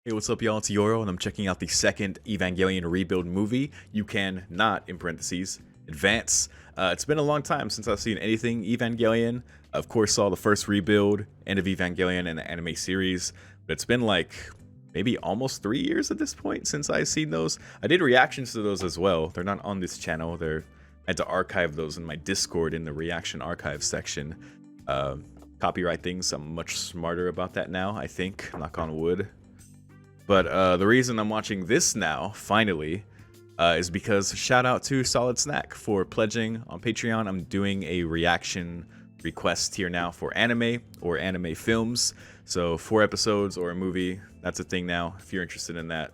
Hey, what's up, y'all? It's YORO, and I'm checking out the second Evangelion rebuild movie. You can not, in parentheses, advance. It's been a long time since I've seen anything Evangelion. Of course, saw the first rebuild, End of Evangelion, and the anime series, but it's been like maybe almost 3 years at this point since I've seen those. I did reactions to those as well. They're not on this channel. I had to archive those in my Discord in the reaction archive section. Copyright things, I'm much smarter about that now, I think, knock on wood. But the reason I'm watching this now, finally, is because shout out to Solid Snack for pledging on Patreon. I'm doing a reaction request here now for anime or anime films. So 4 episodes or a movie, that's a thing now. If you're interested in that,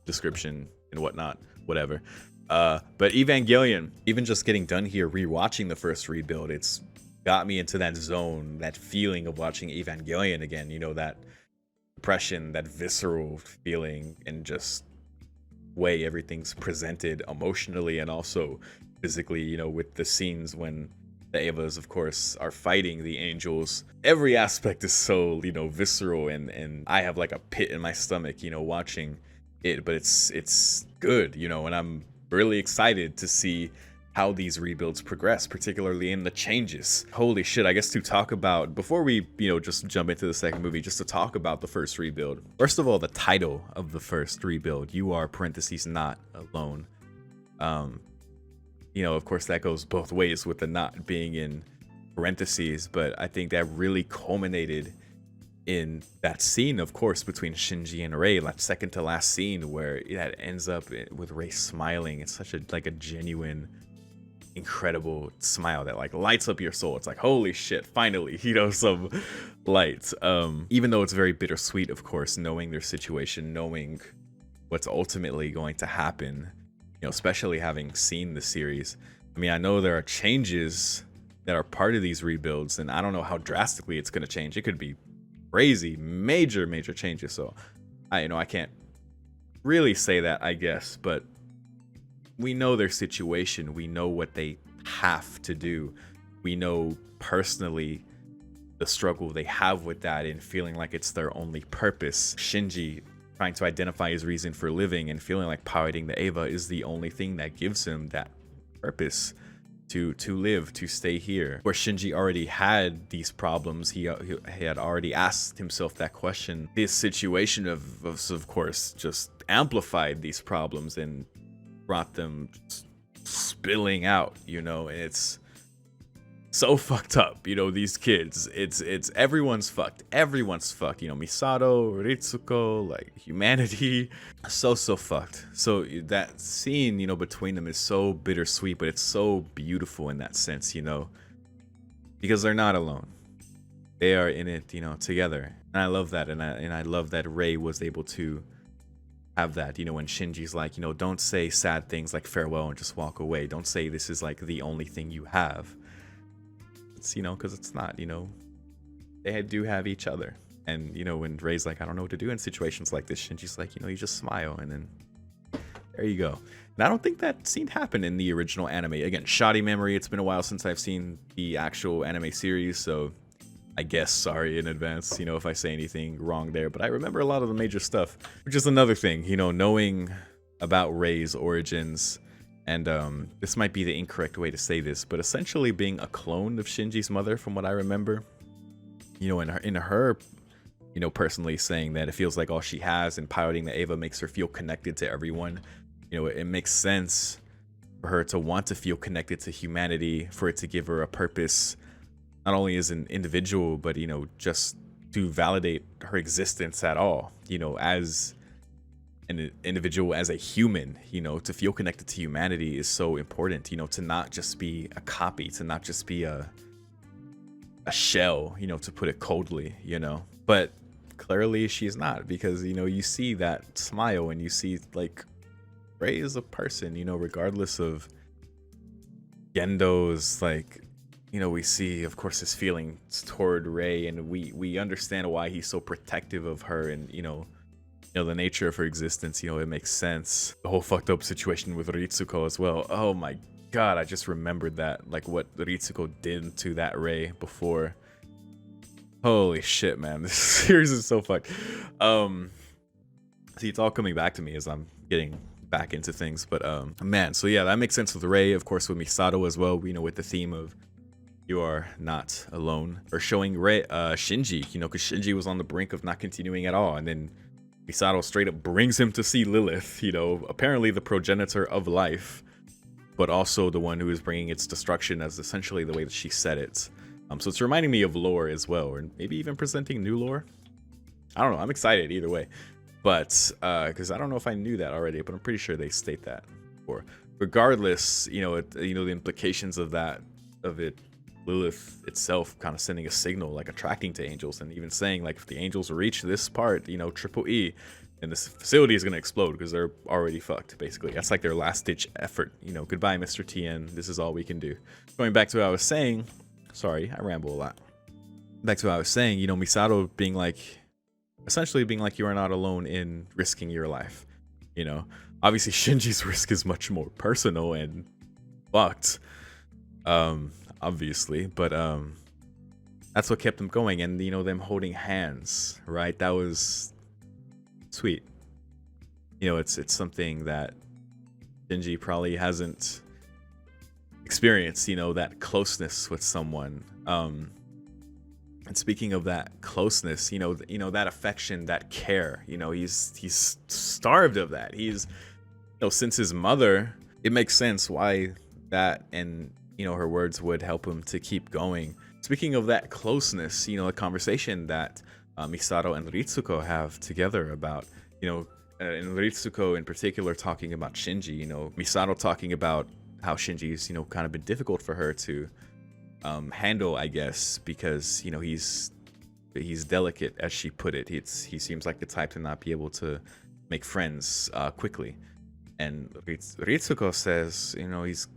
description and whatnot, whatever. But Evangelion, even just getting done here, rewatching the first rebuild, it's got me into that zone, that feeling of watching Evangelion again. You know, that depression, that visceral feeling, and just way everything's presented emotionally and also physically, you know, with the scenes when the Evas, of course, are fighting the angels. Every aspect is so, you know, visceral, and I have like a pit in my stomach, you know, watching it, but it's good, you know, and I'm really excited to see how these rebuilds progress, particularly in the changes. Holy shit, I guess to talk about, before we, you know, just jump into the second movie, just to talk about the first rebuild. First of all, the title of the first rebuild, You Are, parentheses, Not Alone. You know, of course, that goes both ways with the not being in parentheses, but I think that really culminated in that scene, of course, between Shinji and Rei, that second to last scene where that ends up with Rei smiling. It's such a, like, a genuine, incredible smile that like lights up your soul. It's like, holy shit, finally, you know, some lights. Even though it's very bittersweet, of course, knowing their situation, knowing what's ultimately going to happen, you know, especially having seen the series. I mean, I know there are changes that are part of these rebuilds, and I don't know how drastically it's going to change. It could be crazy, major changes. So I can't really say that, I guess, but we know their situation. We know what they have to do. We know personally the struggle they have with that and feeling like it's their only purpose. Shinji trying to identify his reason for living and feeling like piloting the Eva is the only thing that gives him that purpose to live, to stay here. Where Shinji already had these problems, he had already asked himself that question. This situation of course just amplified these problems and brought them spilling out, you know, and it's so fucked up, you know, these kids. It's everyone's fucked, you know, Misato, Ritsuko, like humanity, so fucked. So that scene, you know, between them is so bittersweet, but it's so beautiful in that sense, you know, because they're not alone. They are in it, you know, together, and I love that. And I love that Rei was able to have that, you know, when Shinji's like, you know, don't say sad things like farewell and just walk away. Don't say this is like the only thing you have. It's, you know, because it's not, you know, they do have each other. And, you know, when Rei's like, I don't know what to do in situations like this, Shinji's like, you know, you just smile, and then there you go. And I don't think that scene happened in the original anime. Again, shoddy memory. It's been a while since I've seen the actual anime series, so I guess sorry in advance, you know, if I say anything wrong there, but I remember a lot of the major stuff, which is another thing, you know, knowing about Rei's origins, and this might be the incorrect way to say this, but essentially being a clone of Shinji's mother, from what I remember, you know, in her, you know, personally saying that it feels like all she has, and piloting the Eva makes her feel connected to everyone. You know, it makes sense for her to want to feel connected to humanity, for it to give her a purpose, not only as an individual, but, you know, just to validate her existence at all, you know, as an individual, as a human. You know, to feel connected to humanity is so important, you know, to not just be a copy, to not just be a shell, you know, to put it coldly, you know. But clearly she's not, because, you know, you see that smile and you see like Rei is a person, you know, regardless of Gendo's, like, you know, we see, of course, his feelings toward Rei, and we understand why he's so protective of her, and, you know, the nature of her existence. You know, it makes sense. The whole fucked up situation with Ritsuko as well. Oh my god, I just remembered that, like what Ritsuko did to that Rei before. Holy shit, man, this series is so fucked. See, it's all coming back to me as I'm getting back into things. But man, so yeah, that makes sense with Rei, of course, with Misato as well. You know, with the theme of you are not alone, or showing Rei, Shinji, you know, because Shinji was on the brink of not continuing at all, and then Misato straight up brings him to see Lilith, you know, apparently the progenitor of life, but also the one who is bringing its destruction, as essentially the way that she said it. So it's reminding me of lore as well, or maybe even presenting new lore. I don't know. I'm excited either way, but because I don't know if I knew that already, but I'm pretty sure they state that. Or regardless, you know, the implications of that, of it, Lilith itself kind of sending a signal, like attracting to angels, and even saying like if the angels reach this part, you know, triple E, and this facility is gonna explode because they're already fucked. Basically, that's like their last ditch effort. You know, goodbye, Mr. TN. This is all we can do. Going back to what I was saying. Sorry, I ramble a lot. Back to what I was saying, you know, Misato being like, essentially being like, you are not alone in risking your life. You know, obviously Shinji's risk is much more personal and fucked, obviously, but that's what kept them going. And, you know, them holding hands, right? That was sweet. You know, it's something that Shinji probably hasn't experience, you know, that closeness with someone. And speaking of that closeness, you know, that affection, that care, you know, he's starved of that. He's, you know, since his mother, it makes sense why that, and, you know, her words would help him to keep going. Speaking of that closeness, you know, a conversation that Misato and Ritsuko have together about, you know, and Ritsuko in particular talking about Shinji, you know, Misato talking about how Shinji's, you know, kind of been difficult for her to handle, I guess, because, you know, he's delicate, as she put it. He seems like the type to not be able to make friends quickly. And Ritsuko says, you know, he's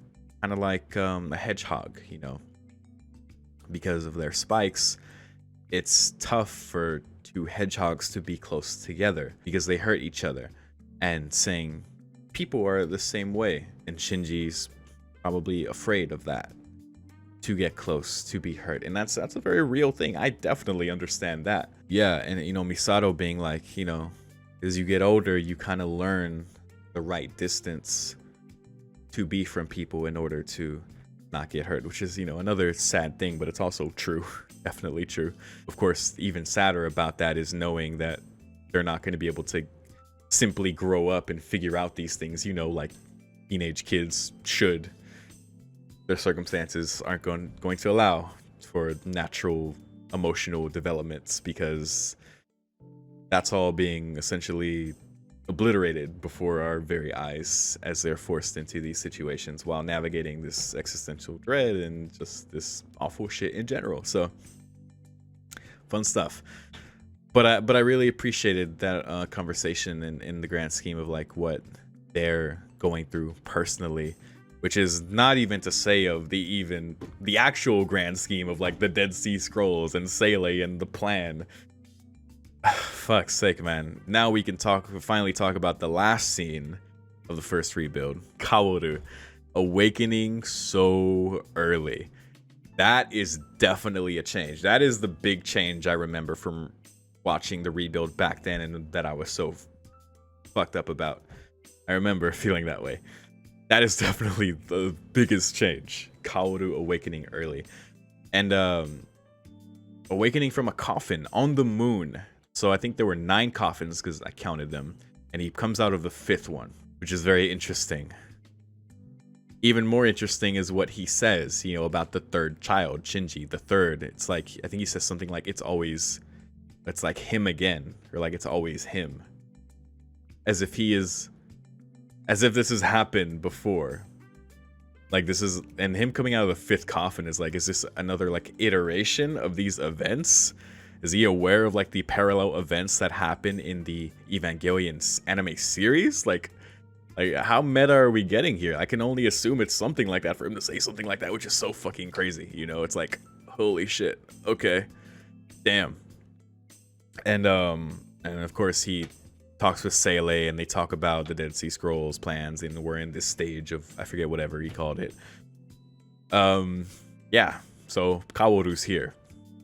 kind of like a hedgehog, you know, because of their spikes. It's tough for two hedgehogs to be close together because they hurt each other. And saying people are the same way, and Shinji's probably afraid of that, to get close, to be hurt. And that's a very real thing. I definitely understand that. Yeah, and, you know, Misato being like, you know, as you get older, you kind of learn the right distance to be from people in order to not get hurt, which is, you know, another sad thing, but it's also true. Definitely true. Of course, even sadder about that is knowing that they're not going to be able to simply grow up and figure out these things, you know, like teenage kids should. Their circumstances aren't going to allow for natural emotional developments, because that's all being essentially obliterated before our very eyes as they're forced into these situations while navigating this existential dread and just this awful shit in general. So fun stuff. But I really appreciated that conversation in the grand scheme of like what they're going through personally, which is not even to say of the actual grand scheme of like the Dead Sea Scrolls and Seele and the plan. Fuck's sake, man. Now we can finally talk about the last scene of the first rebuild. Kaworu awakening so early. That is definitely a change. That is the big change I remember from watching the rebuild back then, and that I was so fucked up about. I remember feeling that way. That is definitely the biggest change. Kaworu awakening early. And awakening from a coffin on the moon. So I think there were 9 coffins because I counted them. And he comes out of the 5th one, which is very interesting. Even more interesting is what he says, you know, about the 3rd child, Shinji, the 3rd. It's like, I think he says something like, it's like him again, or like it's always him. As if this has happened before. Like this is, and him coming out of the 5th coffin is like, is this another like iteration of these events? Is he aware of like the parallel events that happen in the Evangelion anime series? Like how meta are we getting here? I can only assume it's something like that for him to say something like that, which is so fucking crazy. You know, it's like, holy shit. Okay. Damn. And of course he talks with Seele, and they talk about the Dead Sea Scrolls plans, and we're in this stage of, I forget whatever he called it. Yeah, so Kaworu's here.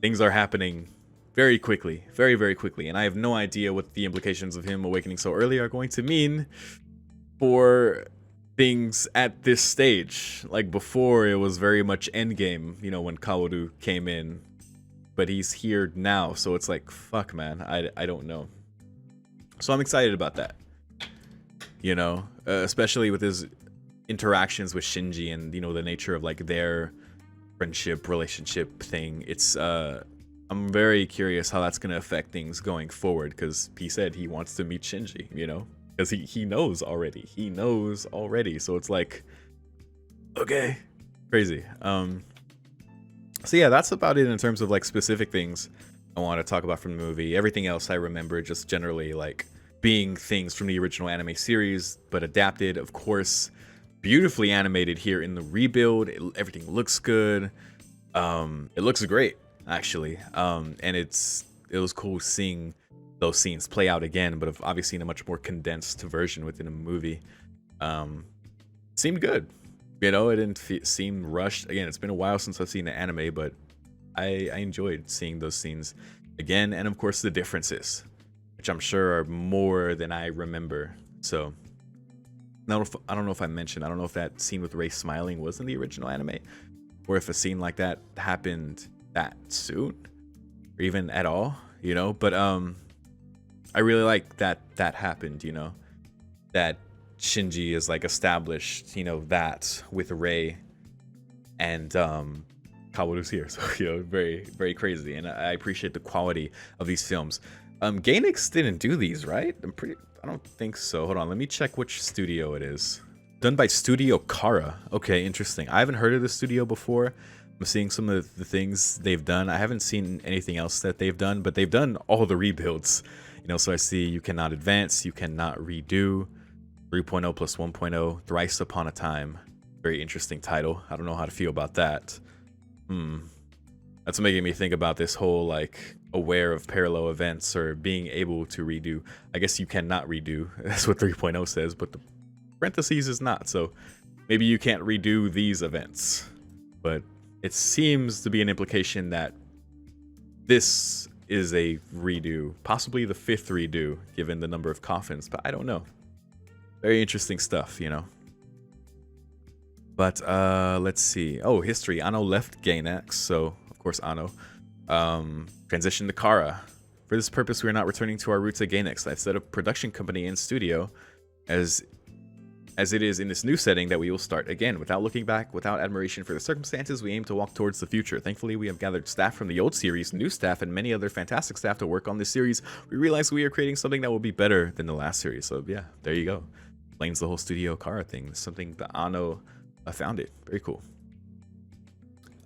Things are happening very quickly, very, very quickly. And I have no idea what the implications of him awakening so early are going to mean for things at this stage. Like before, it was very much endgame, you know, when Kaworu came in. But he's here now, so it's like, fuck, man, I don't know. So I'm excited about that. You know, especially with his interactions with Shinji and, you know, the nature of like their friendship relationship thing. It's I'm very curious how that's gonna affect things going forward, because he said he wants to meet Shinji, you know, because he knows already. He knows already. So it's like, okay, crazy. So yeah, that's about it in terms of like specific things I want to talk about from the movie. Everything else I remember just generally like being things from the original anime series, but adapted, of course, beautifully animated here in the rebuild. Everything looks good. It looks great, actually. And it was cool seeing those scenes play out again, but obviously in a much more condensed version within a movie. Seemed good. You know, it didn't seem rushed. Again, it's been a while since I've seen the anime, but I enjoyed seeing those scenes again, and of course the differences, which I'm sure are more than I remember. So I don't know if I mentioned, I don't know if that scene with Ray smiling was in the original anime, or if a scene like that happened that soon, or even at all, you know. But I really like that happened, you know, that Shinji is like established, you know, that with Ray, and Kaworu's here, so you know, very, very crazy. And I appreciate the quality of these films. Gainax didn't do these, right? I don't think so. Hold on, let me check which studio it is. Done by Studio Kara. Okay, interesting. I haven't heard of this studio before. I'm seeing some of the things they've done. I haven't seen anything else that they've done, but they've done all the rebuilds. You know, so I see You Cannot Advance, You Cannot Redo, 3.0 plus 1.0, Thrice Upon a Time. Very interesting title. I don't know how to feel about that. That's making me think about this whole like aware of parallel events or being able to redo. I guess you cannot redo. That's what 3.0 says, but the parentheses is not. So maybe you can't redo these events. But it seems to be an implication that this is a redo, possibly the 5th redo, given the number of coffins, but I don't know. Very interesting stuff, you know. But let's see. Oh, history. Ano left Gainax, so of course Ano. Transitioned to Kara. For this purpose, we are not returning to our roots at Gainax. I've set up a production company and studio as it is in this new setting that we will start again. Without looking back, without admiration for the circumstances, we aim to walk towards the future. Thankfully, we have gathered staff from the old series, new staff, and many other fantastic staff to work on this series. We realize we are creating something that will be better than the last series. So yeah, there you go. Explains the whole Studio Kara thing. Something that Ano found it. Very cool.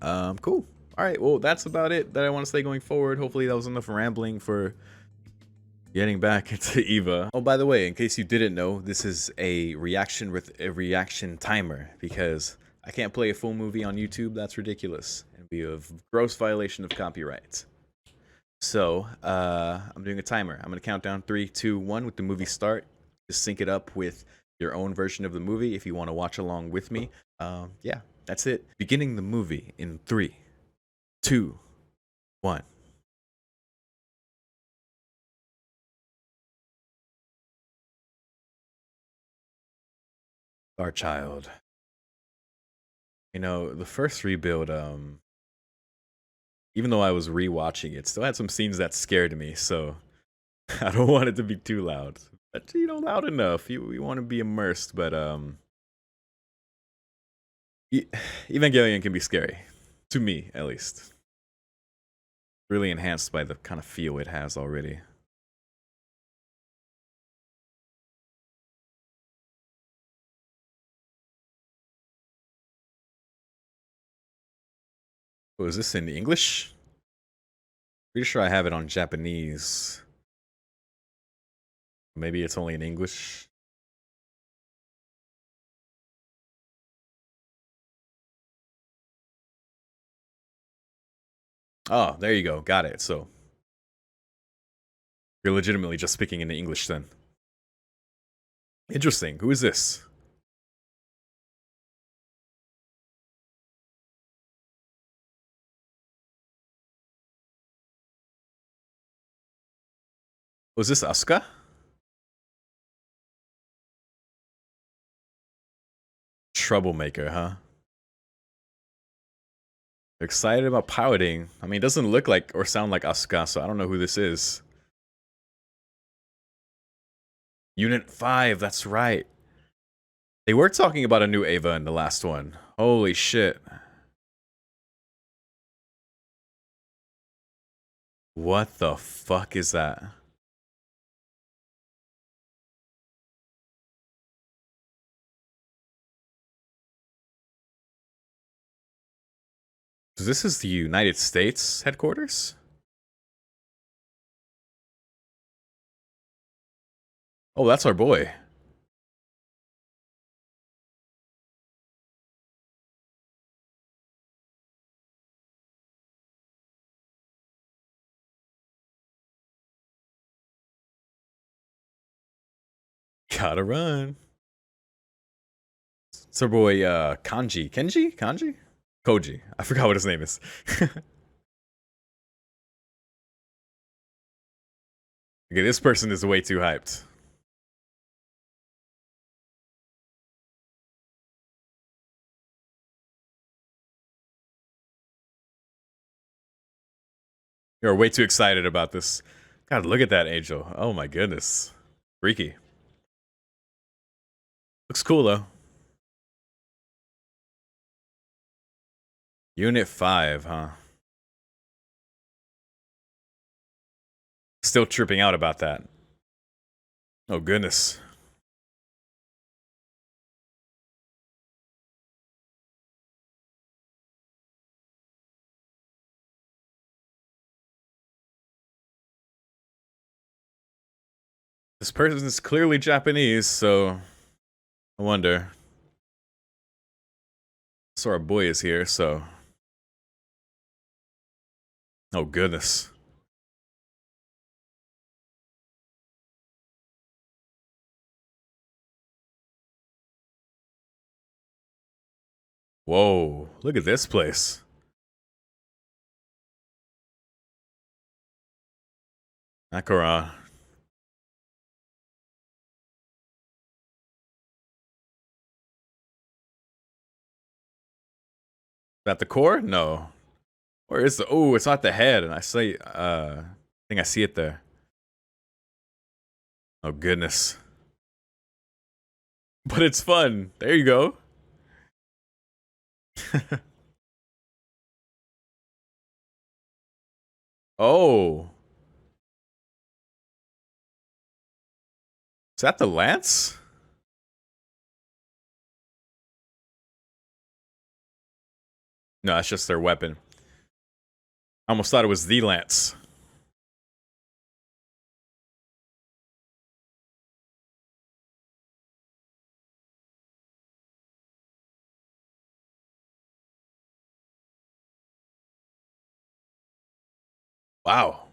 Cool. All right, well, that's about it that I want to say going forward. Hopefully that was enough rambling for getting back into Eva. Oh, by the way, in case you didn't know, this is a reaction with a reaction timer, because I can't play a full movie on YouTube. That's ridiculous. It'd be a gross violation of copyright. So I'm doing a timer. I'm gonna count down 3, 2, 1 with the movie start. Just sync it up with your own version of the movie if you want to watch along with me. Yeah, that's it. Beginning the movie in 3, 2, 1. Our child. You know, the first rebuild, even though I was rewatching it, still had some scenes that scared me, so I don't want it to be too loud. But, you know, loud enough. We want to be immersed, but Evangelion can be scary. To me, at least. Really enhanced by the kind of feel it has already. Oh, is this in English? Pretty sure I have it on Japanese. Maybe it's only in English. Oh, there you go. Got it. So you're legitimately just speaking in English then. Interesting. Who is this? Was this Asuka? Troublemaker, huh? Excited about piloting. I mean, it doesn't look like or sound like Asuka, so I don't know who this is. Unit 5, that's right. They were talking about a new Ava in the last one. Holy shit. What the fuck is that? So this is the United States headquarters? Oh, that's our boy. Gotta run. It's our boy, Kanji. Kenji? Kanji? Koji. I forgot what his name is. Okay, this person is way too hyped. You're way too excited about this. God, look at that angel. Oh my goodness. Freaky. Looks cool though. Unit 5, huh? Still tripping out about that. Oh goodness. This person is clearly Japanese, so I wonder. So our boy is here, so. Oh goodness. Whoa, look at this place. Akara. At the core? No. Where is the? Oh, it's not the head, and I say, I think I see it there. Oh goodness. But it's fun. There you go. Oh, is that the lance? No, that's just their weapon. I almost thought it was the lance. Wow.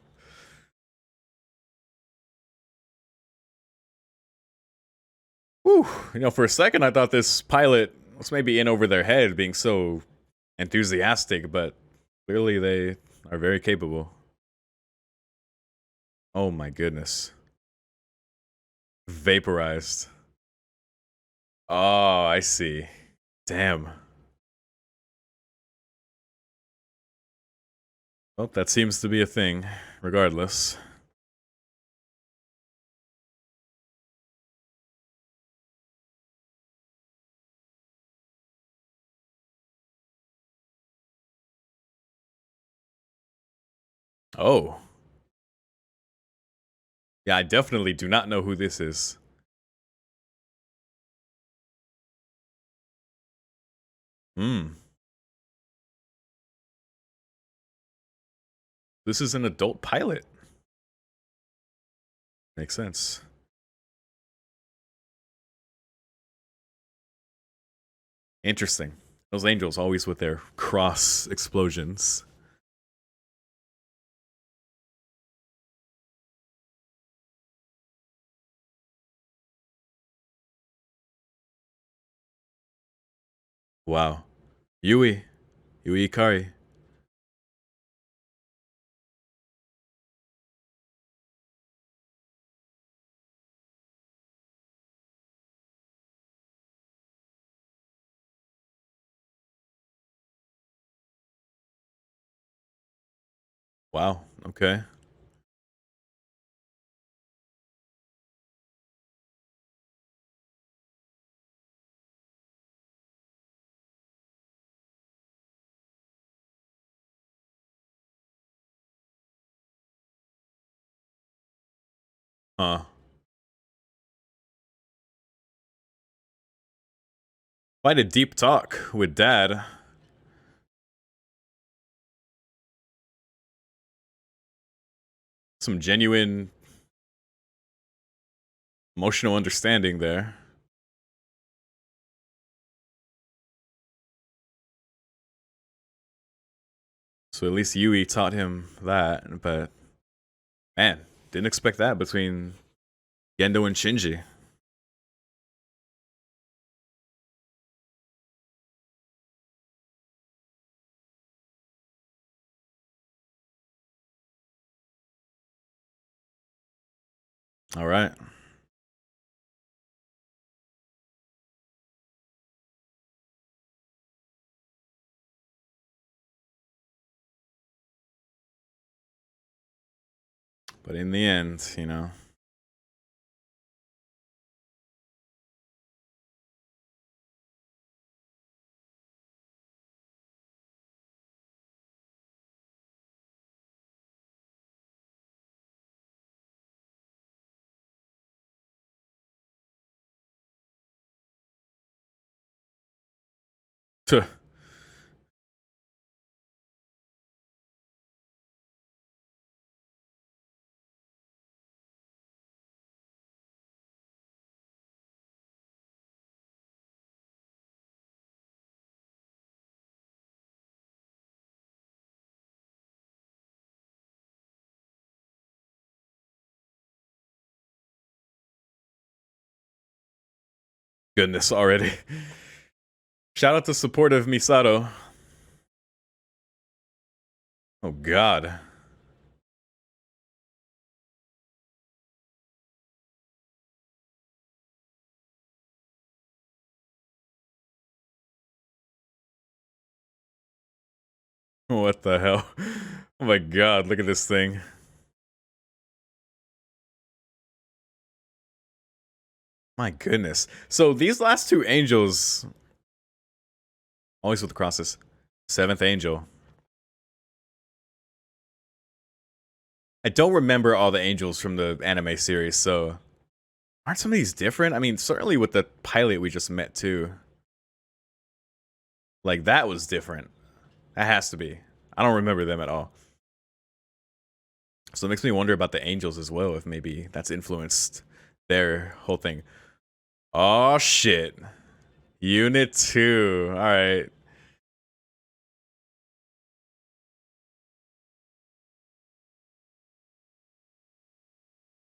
Whew. You know, for a second, I thought this pilot was maybe in over their head, being so enthusiastic, but clearly they are very capable. Oh my goodness. Vaporized. Oh, I see. Damn. Well, that seems to be a thing, regardless. Oh. Yeah, I definitely do not know who this is. Hmm. This is an adult pilot. Makes sense. Interesting. Those angels always with their cross explosions. Wow. Yui. Yui Ikari. Wow. Okay. Huh. Quite a deep talk with Dad. Some genuine emotional understanding there. So at least Yui taught him that, but man, didn't expect that between Gendo and Shinji. All right. But in the end, you know. Tuh. Goodness already. Shout out to supportive Misato. Oh god. What the hell? Oh my god, look at this thing. My goodness. So these last two angels, always with the crosses. Seventh angel. I don't remember all the angels from the anime series, so aren't some of these different? I mean, certainly with the pilot we just met too. Like that was different. That has to be. I don't remember them at all. So it makes me wonder about the angels as well, if maybe that's influenced their whole thing. Oh shit. Unit 2. Alright.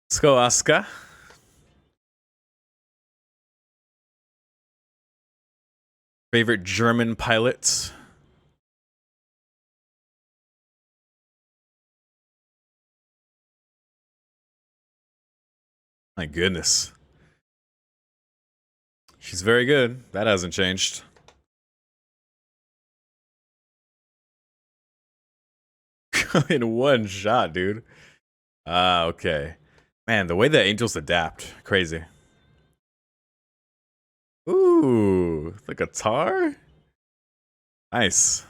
Let's go, Asuka. Favorite German pilots? My goodness. She's very good. That hasn't changed. In one shot, dude. Ah, okay. Man, the way the angels adapt. Crazy. Ooh, the guitar? Nice.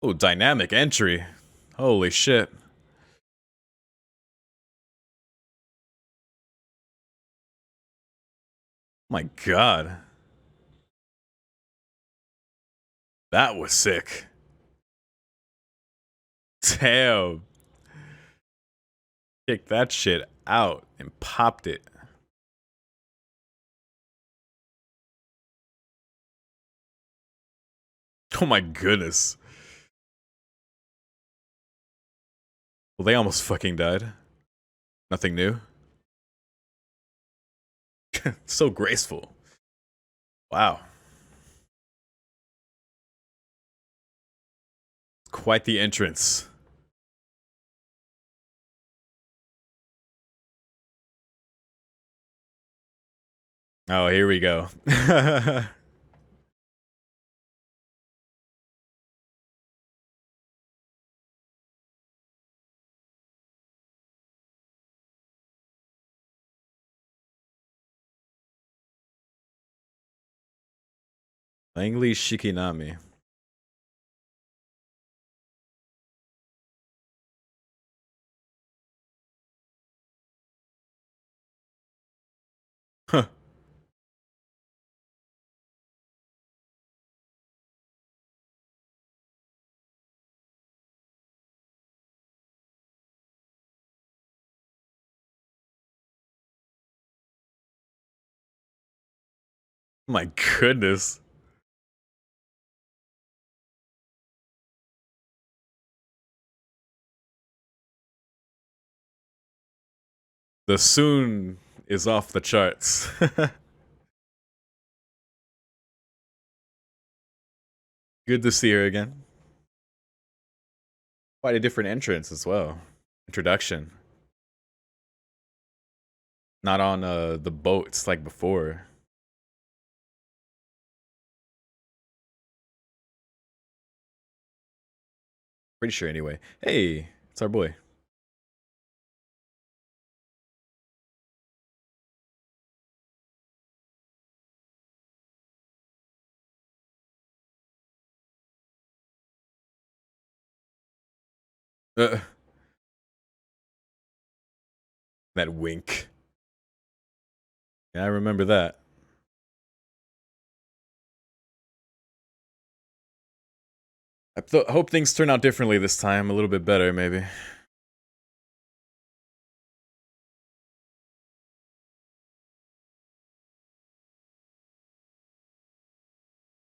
Oh, dynamic entry. Holy shit. My god. That was sick. Damn. Kicked that shit out and popped it. Oh my goodness. Well, they almost fucking died. Nothing new. So graceful. Wow. Quite the entrance. Oh, here we go. Langley Shikinami. Huh. My goodness. The soon is off the charts. Good to see her again. Quite a different entrance as well. Introduction. Not on the boats like before. Pretty sure anyway. Hey, it's our boy. Uh, that wink. Yeah, I remember that. Hope things turn out differently this time. A little bit better, maybe.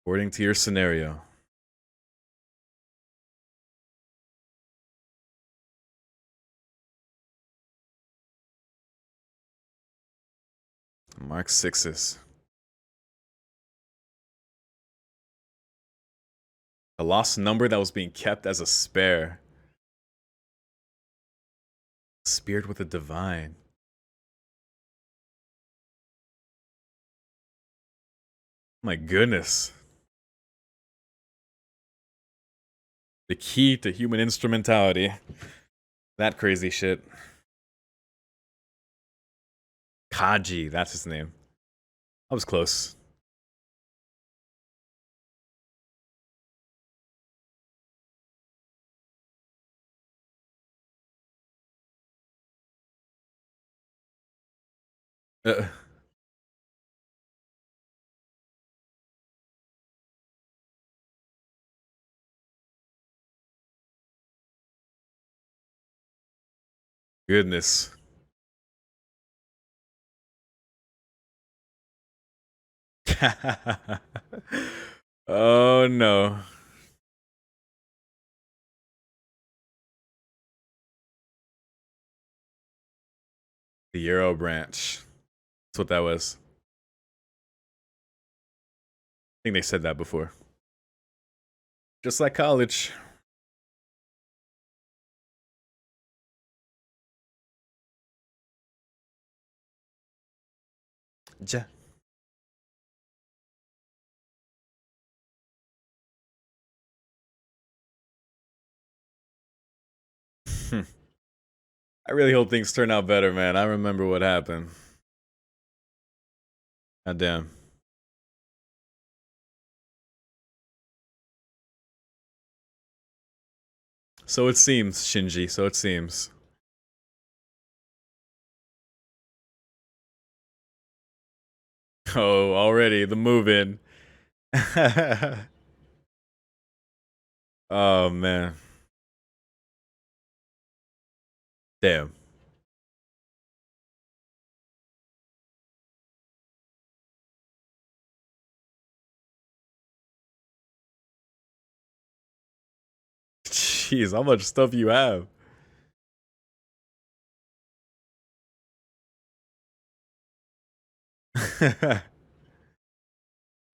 According to your scenario. Mark sixes. A lost number that was being kept as a spare. Speared with the divine. My goodness. The key to human instrumentality. That crazy shit. Kaji, that's his name. I was close. Uh, goodness. Oh no. The YORO branch. That's what that was. I think they said that before. Just like college. Ja. Hmm. I really hope things turn out better, man. I remember what happened. God damn. So it seems, Shinji. So it seems. Oh, already the move in. Oh man. Damn. Jeez, how much stuff you have?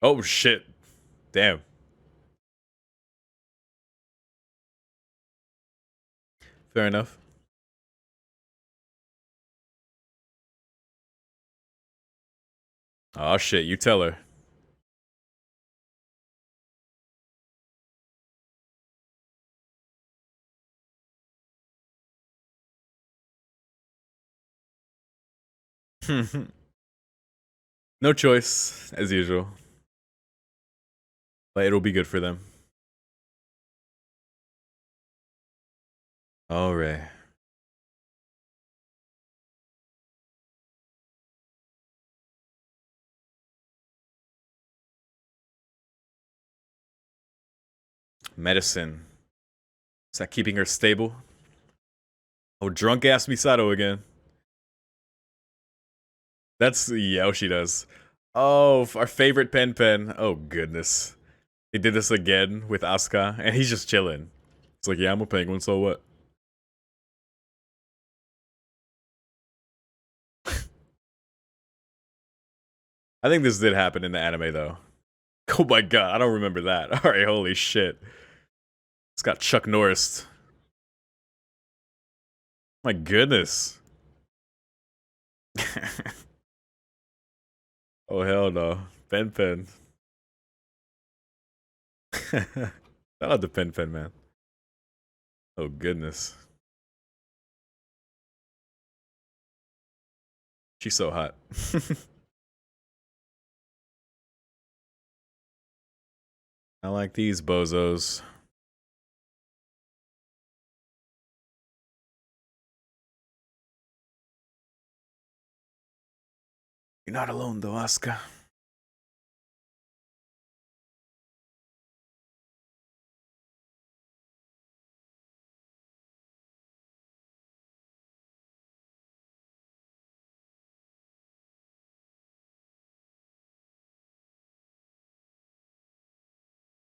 Oh shit. Damn. Fair enough. Oh shit, you tell her. No choice, as usual. But it'll be good for them. Alright. Medicine. Is that keeping her stable? Oh, drunk ass Misato again. That's, yeah, she does. Oh, our favorite Pen Pen. Oh, goodness. He did this again with Asuka, and he's just chilling. It's like, yeah, I'm a penguin, so what? I think this did happen in the anime, though. Oh my god, I don't remember that. Alright, holy shit. It's got Chuck Norris. My goodness. Oh, hell no. Pen Pen. Shout out to Pen Pen, man. Oh, goodness. She's so hot. I like these bozos. You're not alone, though, Asuka.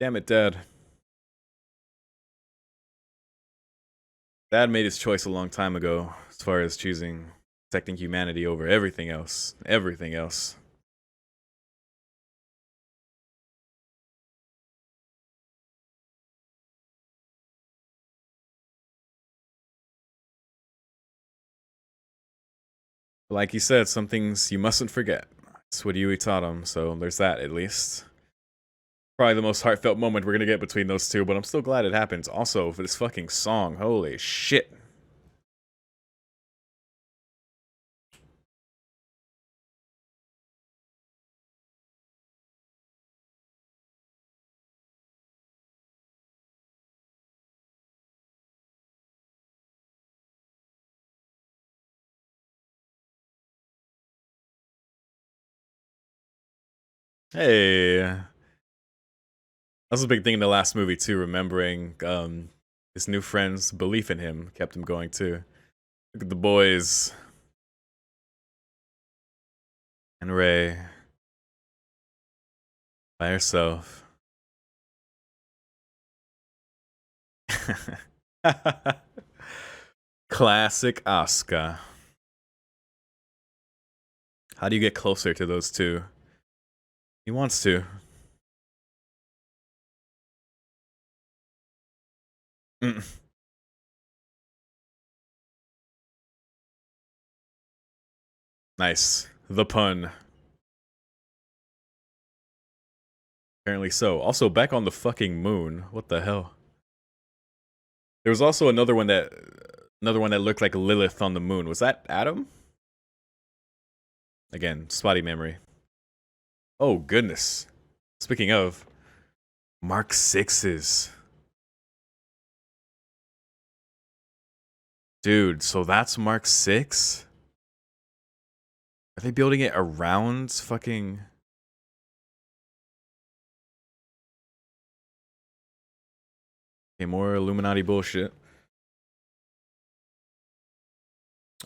Damn it, Dad. Dad made his choice a long time ago, as far as choosing protecting humanity over everything else. Everything else. Like you said, some things you mustn't forget. That's what Yui taught him, so there's that at least. Probably the most heartfelt moment we're gonna get between those two, but I'm still glad it happens. Also, for this fucking song, holy shit. Hey. That was a big thing in the last movie too, remembering his new friend's belief in him kept him going too. Look at the boys. And Ray. By herself. Classic Asuka. How do you get closer to those two? He wants to. Mm. Nice. The pun. Apparently so. Also, back on the fucking moon. What the hell? There was also another one that looked like Lilith on the moon. Was that Adam? Again, spotty memory. Oh goodness. Speaking of, Mark 6's. Dude, so that's Mark 6? Are they building it around fucking... Okay, more Illuminati bullshit.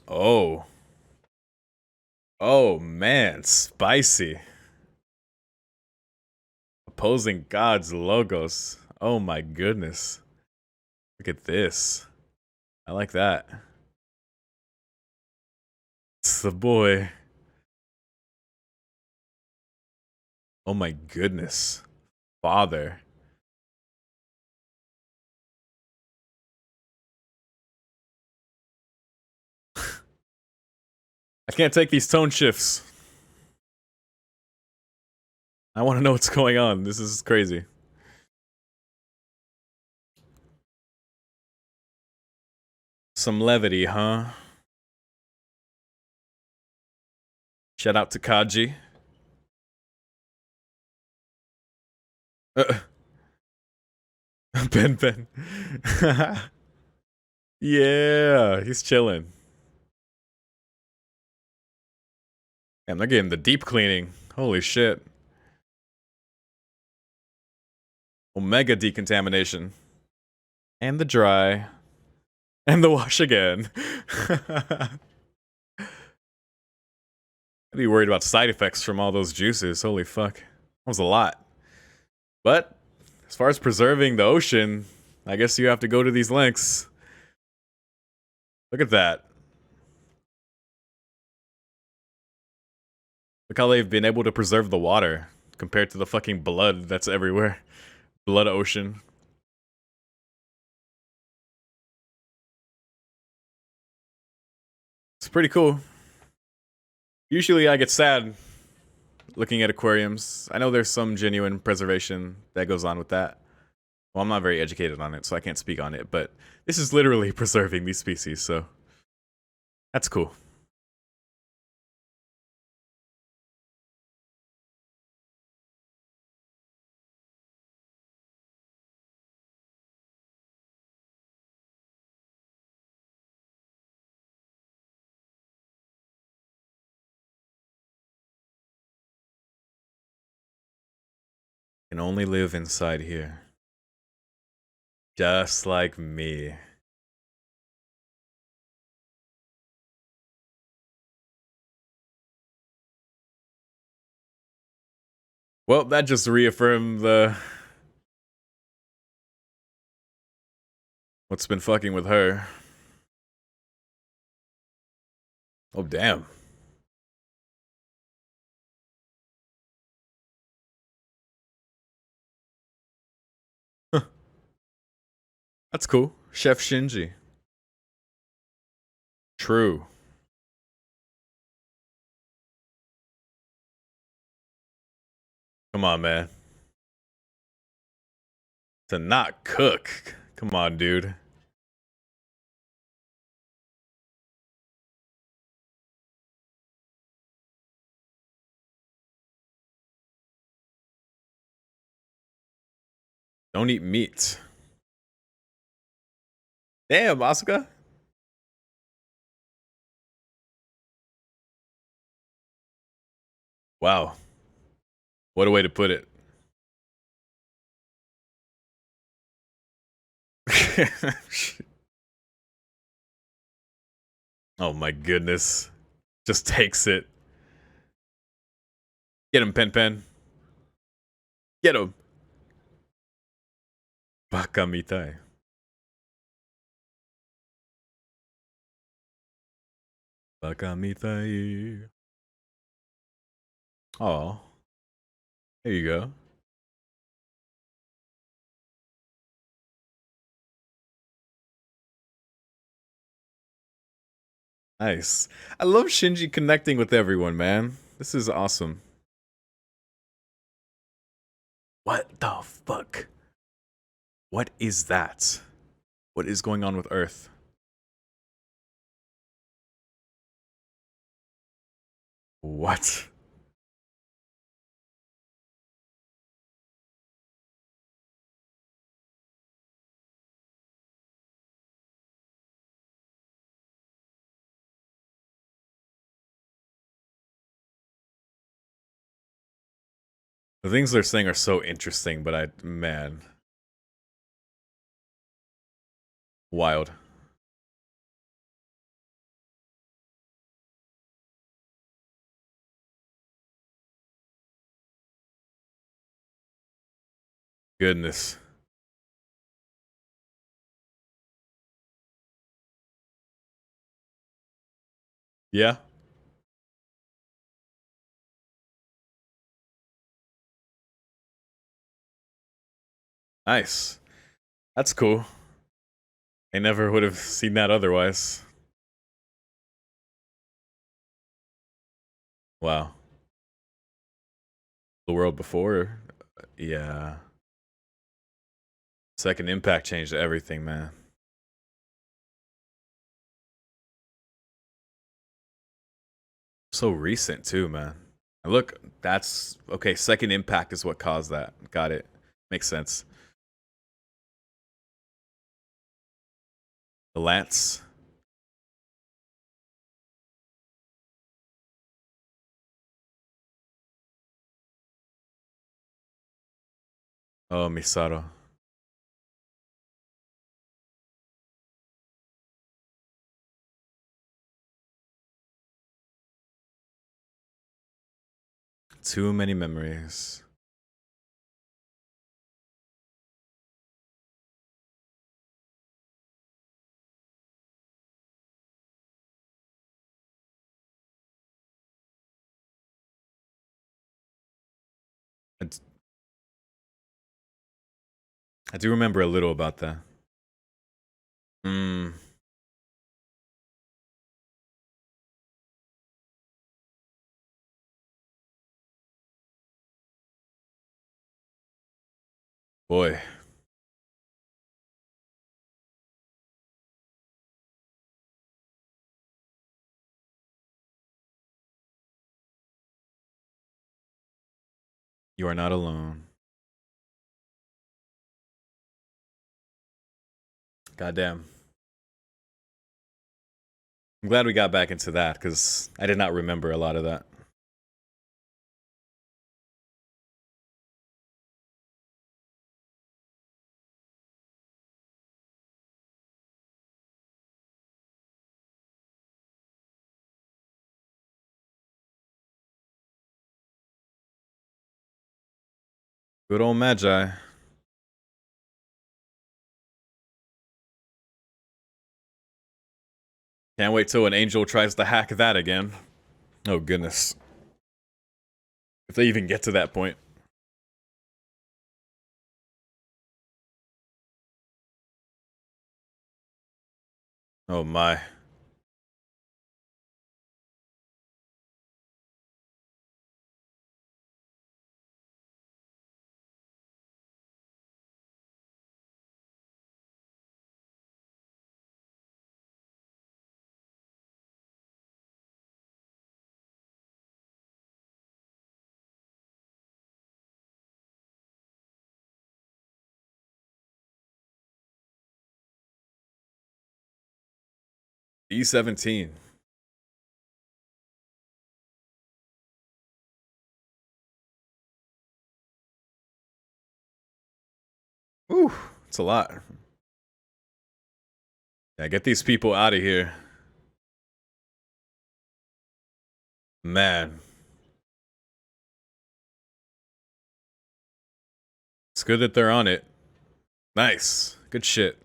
Oh. Oh man, spicy. Opposing gods logos. Oh my goodness. Look at this. I like that. It's the boy. Oh my goodness. Father. I can't take these tone shifts. I want to know what's going on. This is crazy. Some levity, huh? Shout out to Kaji. Uh, Ben. Yeah, he's chilling. Damn, they're getting the deep cleaning. Holy shit. Omega decontamination. And the dry. And the wash again. I'd be worried about side effects from all those juices. Holy fuck. That was a lot. But as far as preserving the ocean, I guess you have to go to these lengths. Look at that. Look how they've been able to preserve the water compared to the fucking blood that's everywhere. Blood ocean. It's pretty cool. Usually I get sad looking at aquariums. I know there's some genuine preservation that goes on with that. Well, I'm not very educated on it, so I can't speak on it, but this is literally preserving these species, so that's cool. Can only live inside here. Just like me. Well, that just reaffirmed the... what's been fucking with her. Oh, damn. That's cool. Chef Shinji. True. Come on, man. To not cook. Come on, dude. Don't eat meat. Damn, Asuka. Wow. What a way to put it. Oh my goodness. Just takes it. Get him, Pen. Get him. Baka mitai. Baka mitai. Oh. There you go. Nice. I love Shinji connecting with everyone, man. This is awesome. What the fuck? What is that? What is going on with Earth? What? The things they're saying are so interesting, but man. Wild. Goodness. Yeah. Nice. That's cool. I never would have seen that otherwise. Wow. The world before, yeah. Second Impact changed everything, man. So recent too, man. And look, that's okay. Second Impact is what caused that. Got it. Makes sense. The Lance. Oh, Misato. Too many memories. I, d- I do remember a little about that. Hmm. Boy, you are not alone. Goddamn. I'm glad we got back into that because I did not remember a lot of that. Good old Magi. Can't wait till an angel tries to hack that again. Oh, goodness. If they even get to that point. Oh, my. E17. Ooh, it's a lot. Yeah, get these people out of here. Man. It's good that they're on it. Nice. Good shit.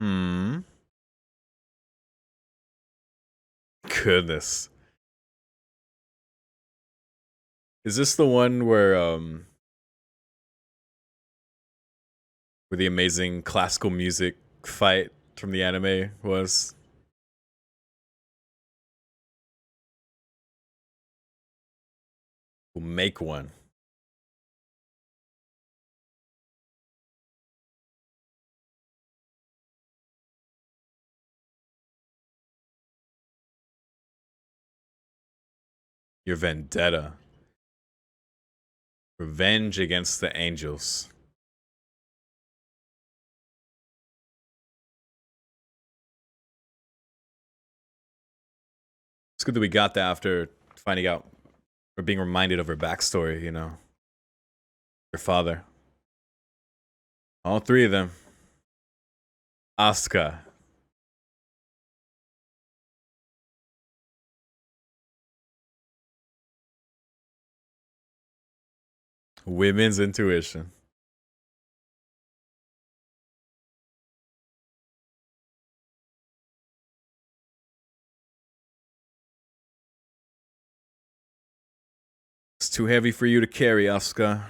Hmm. Goodness. Is this the one where the amazing classical music fight from the anime was? We'll make one. Your vendetta. Revenge against the angels. It's good that we got that after finding out or being reminded of her backstory, you know. Her father. All three of them. Asuka. Women's intuition. It's too heavy for you to carry, Asuka.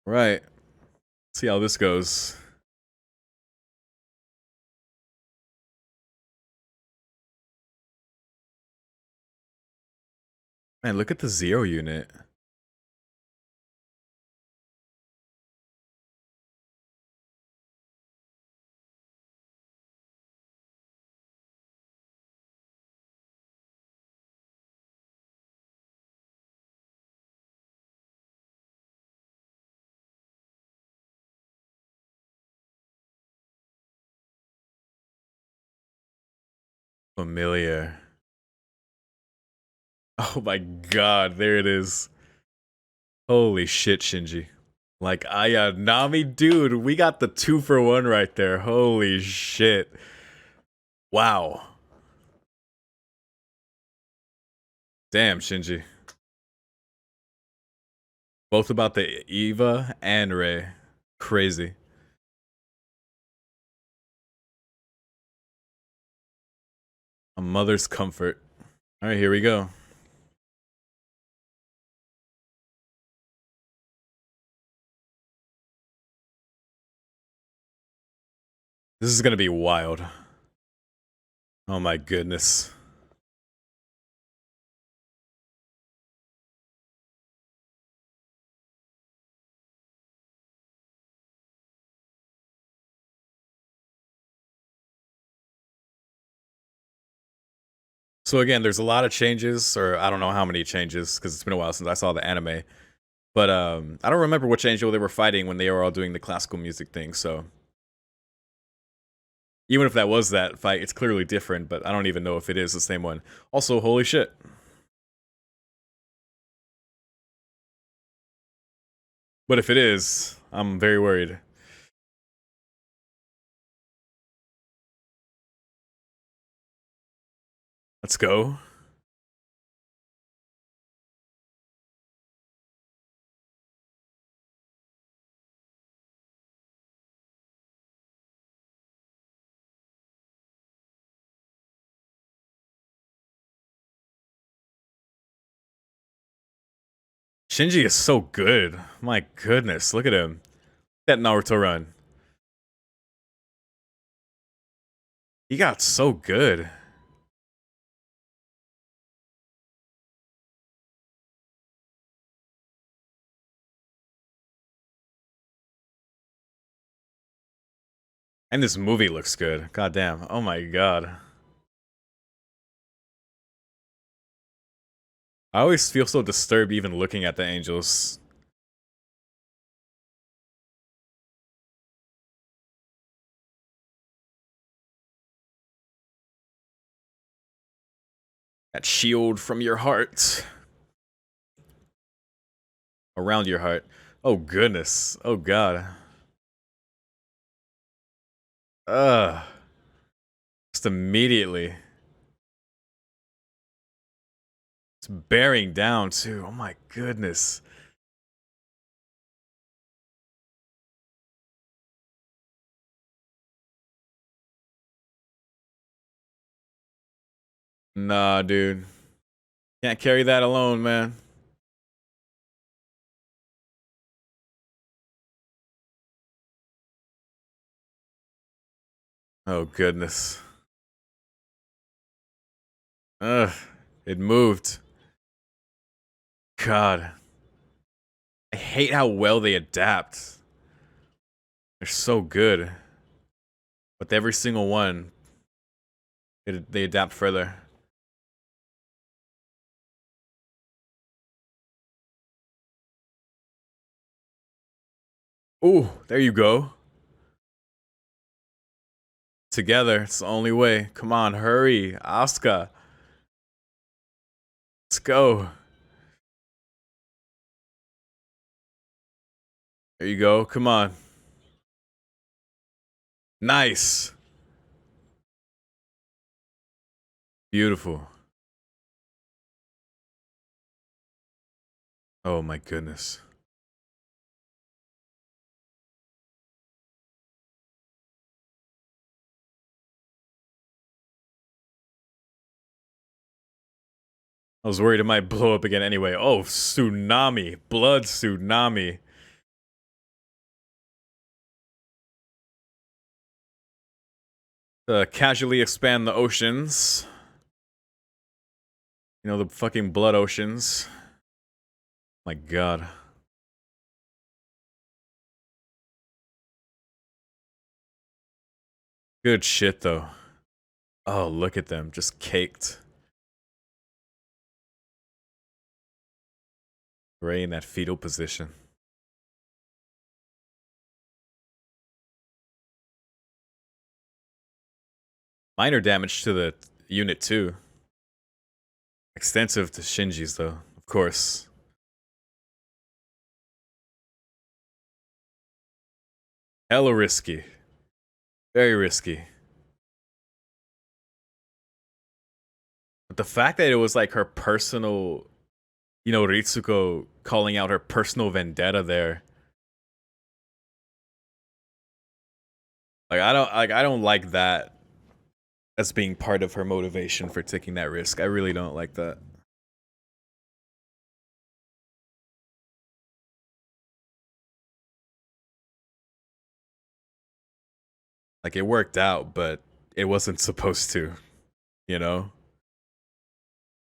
Right. See how this goes. Man, look at the Zero unit. Familiar. Oh my god, there it is. Holy shit, Shinji. Like, Nami, dude, we got the 2-for-1 right there. Holy shit. Wow. Damn, Shinji. Both about the Eva and Rei. Crazy. A mother's comfort. Alright, here we go. This is gonna be wild. Oh my goodness. So again, there's a lot of changes, or I don't know how many changes, because it's been a while since I saw the anime. But I don't remember which angel they were fighting when they were all doing the classical music thing, so even if that was that fight, it's clearly different, but I don't even know if it is the same one. Also, holy shit. But if it is, I'm very worried. Let's go. Shinji is so good. My goodness, look at him. That Naruto run. He got so good. And this movie looks good. God damn. Oh my god. I always feel so disturbed even looking at the angels. That shield from your heart. Around your heart. Oh goodness. Oh god. Ugh. Just immediately. It's bearing down too. Oh my goodness. Nah, dude. Can't carry that alone, man. Oh goodness. Ugh. It moved. God. I hate how well they adapt. They're so good. With every single one, they adapt further. Ooh, there you go. Together, it's the only way. Come on, hurry. Asuka. Let's go. There you go. Come on. Nice. Beautiful. Oh my goodness. I was worried it might blow up again anyway. Oh, tsunami. Blood tsunami. Casually expand the oceans. You know, the fucking blood oceans. My god. Good shit, though. Oh, look at them. Just caked. Ray in that fetal position. Minor damage to the unit, too. Extensive to Shinji's, though. Of course. Hella risky. Very risky. But the fact that it was like her personal, you know, Ritsuko calling out her personal vendetta there. I don't like that as being part of her motivation for taking that risk. I really don't like that. Like it worked out, but it wasn't supposed to, you know?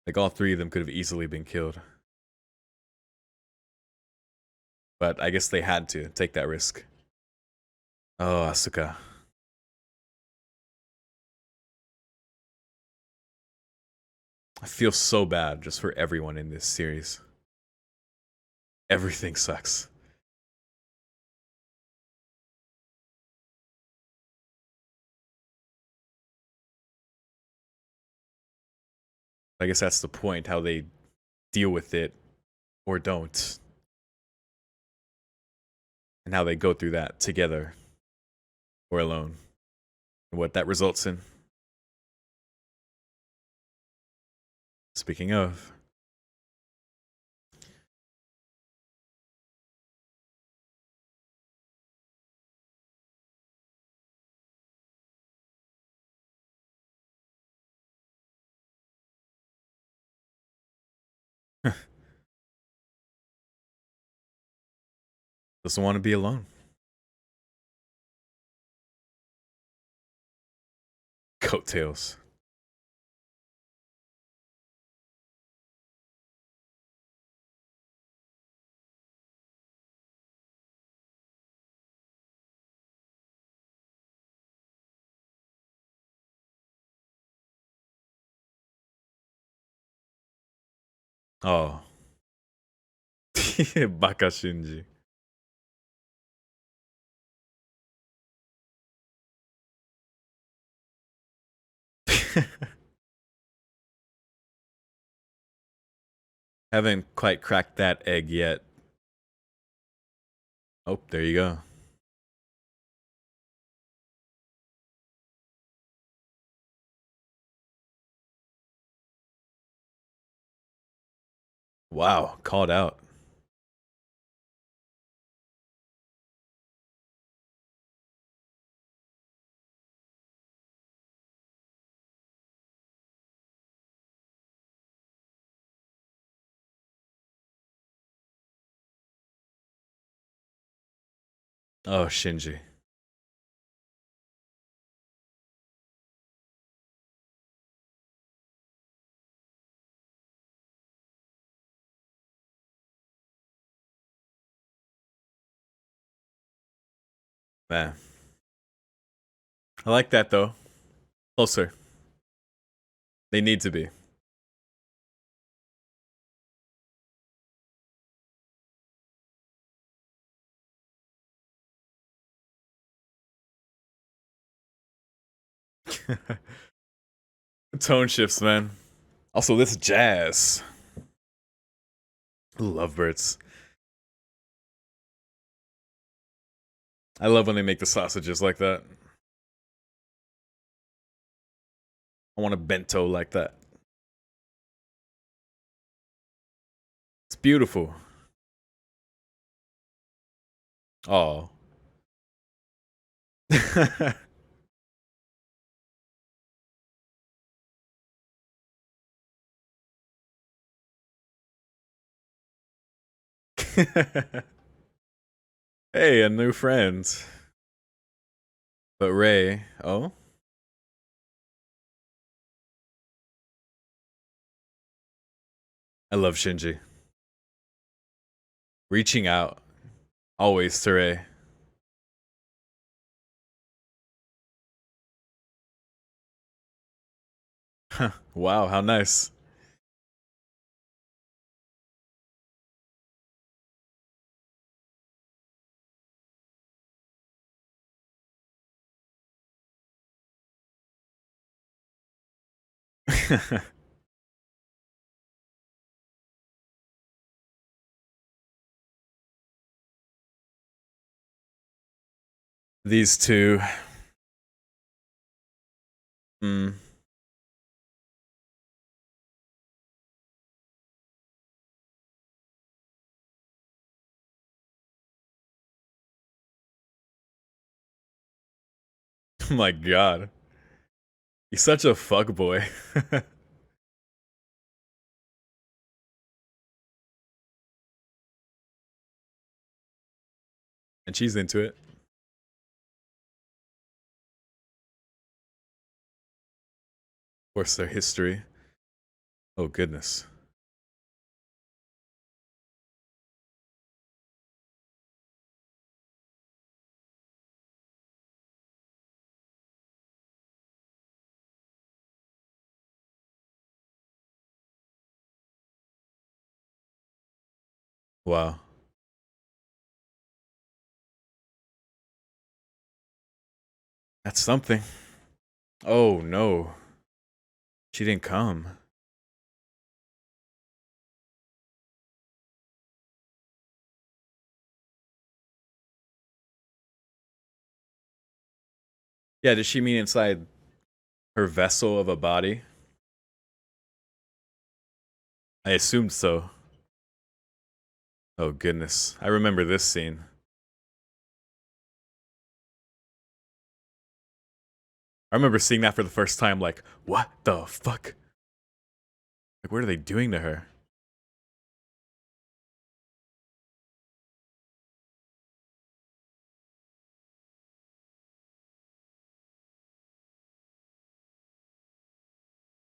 Like all three of them could have easily been killed. But I guess they had to take that risk. Oh, Asuka. I feel so bad just for everyone in this series. Everything sucks. I guess that's the point, how they deal with it or don't. And how they go through that together or alone. And what that results in. Speaking of. Doesn't want to be alone. Coattails. Oh. Baka Shinji. Haven't quite cracked that egg yet. Oh, there you go. Wow, called out. Oh, Shinji. Man. I like that though. Closer. They need to be. Tone shifts, man. Also, this jazz. Lovebirds. I love when they make the sausages like that. I want a bento like that. It's beautiful. Oh. Hey, a new friend. But Ray, oh? I love Shinji. Reaching out. Always to Ray. Wow, how nice. These two. Mm. Oh my god. He's such a fuck boy. And she's into it. Of course, their history. Oh goodness. Wow. That's something. Oh no. She didn't come. Yeah, did she mean inside her vessel of a body? I assumed so. Oh goodness. I remember this scene. I remember seeing that for the first time, like, what the fuck? Like, what are they doing to her?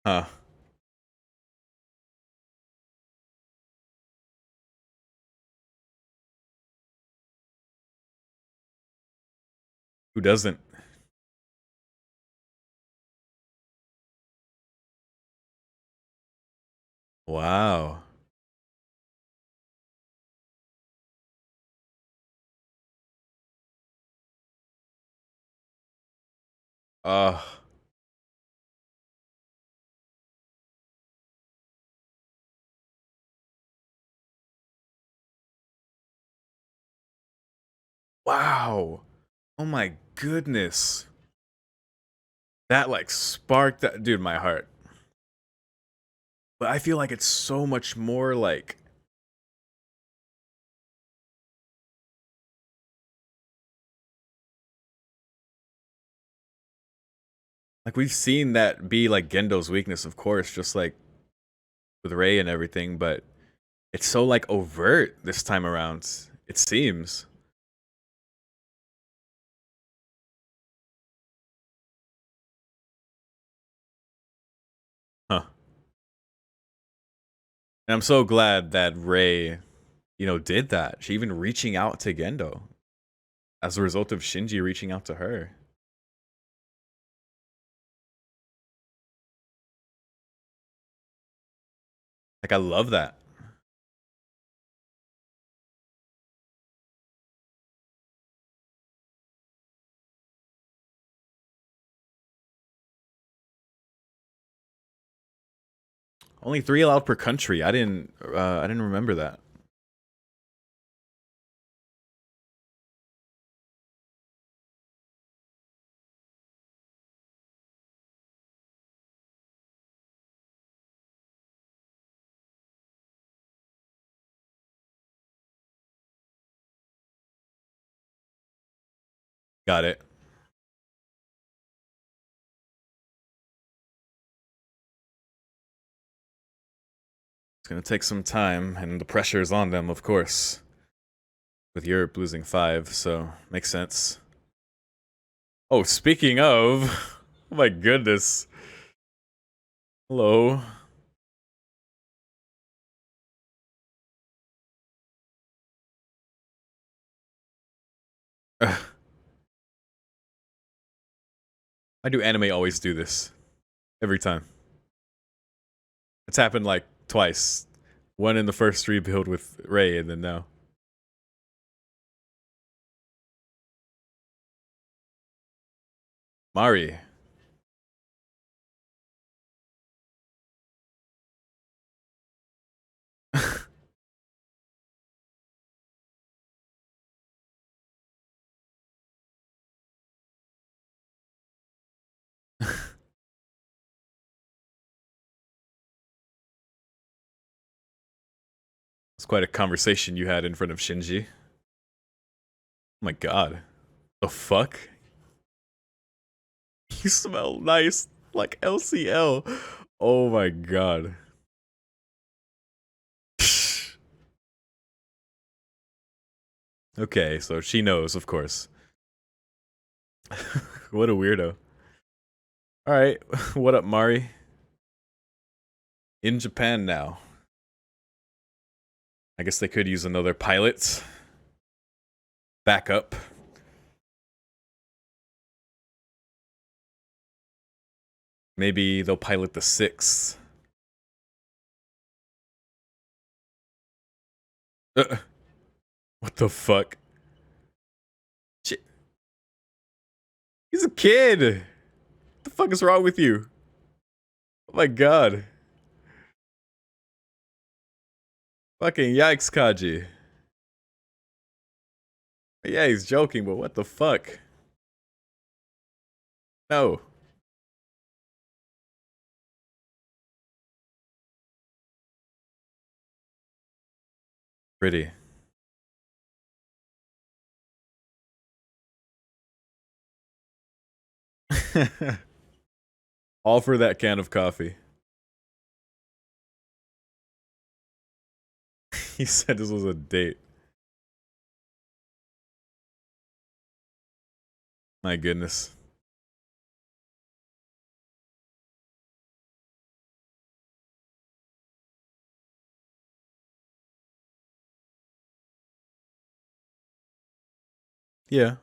Huh. Who doesn't? Wow. Uh, wow. Oh my goodness. That like sparked that dude my heart. But I feel like it's so much more like we've seen that be like Gendo's weakness, of course, just like with Ray and everything, but it's so like overt this time around. It seems. Huh. And I'm so glad that Ray, did that. She even reaching out to Gendo as a result of Shinji reaching out to her. Like I love that. Only 3 allowed per country. I didn't remember that. Got it. It's gonna take some time, and the pressure is on them, of course. With Europe losing 5, so makes sense. Oh, speaking of, oh my goodness. Hello. Why do anime always do this? Every time. It's happened like twice. One in the first rebuild with Ray, and then now. Mari. It's quite a conversation you had in front of Shinji. Oh my god. The fuck? You smell nice, like LCL. Oh my god. Okay, so she knows, of course. What a weirdo. Alright, what up, Mari? In Japan now. I guess they could use another pilot. Backup. Maybe they'll pilot the 6th. What the fuck? Shit. He's a kid! What the fuck is wrong with you? Oh my god. Fucking yikes, Kaji. Yeah, he's joking, but what the fuck? No. Pretty. All for that can of coffee. He said this was a date. My goodness. Yeah.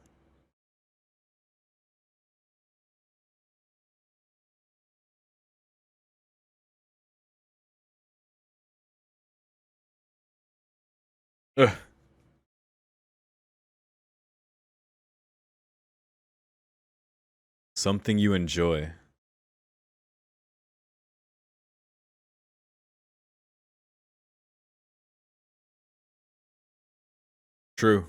Ugh. Something you enjoy. True.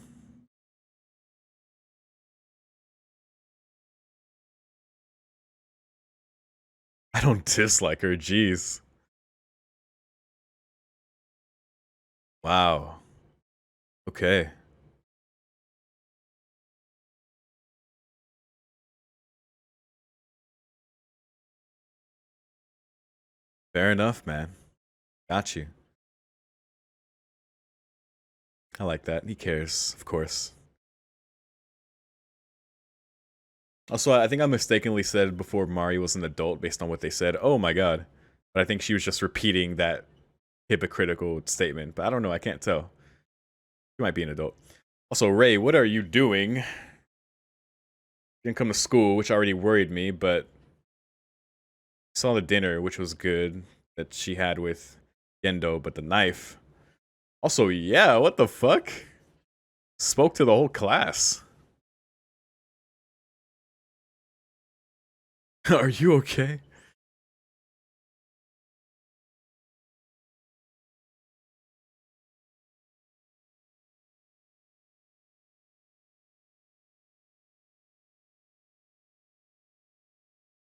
I don't dislike her, jeez. Wow. Okay. Fair enough, man. Got you. I like that. He cares, of course. Also, I think I mistakenly said before Mari was an adult based on what they said. Oh my god. But I think she was just repeating that hypocritical statement. But I don't know. I can't tell. She might be an adult. Also, Ray, what are you doing? You didn't come to school, which already worried me, but saw the dinner, which was good, that she had with Gendo, but the knife. Also, yeah, what the fuck? Spoke to the whole class. Are you okay?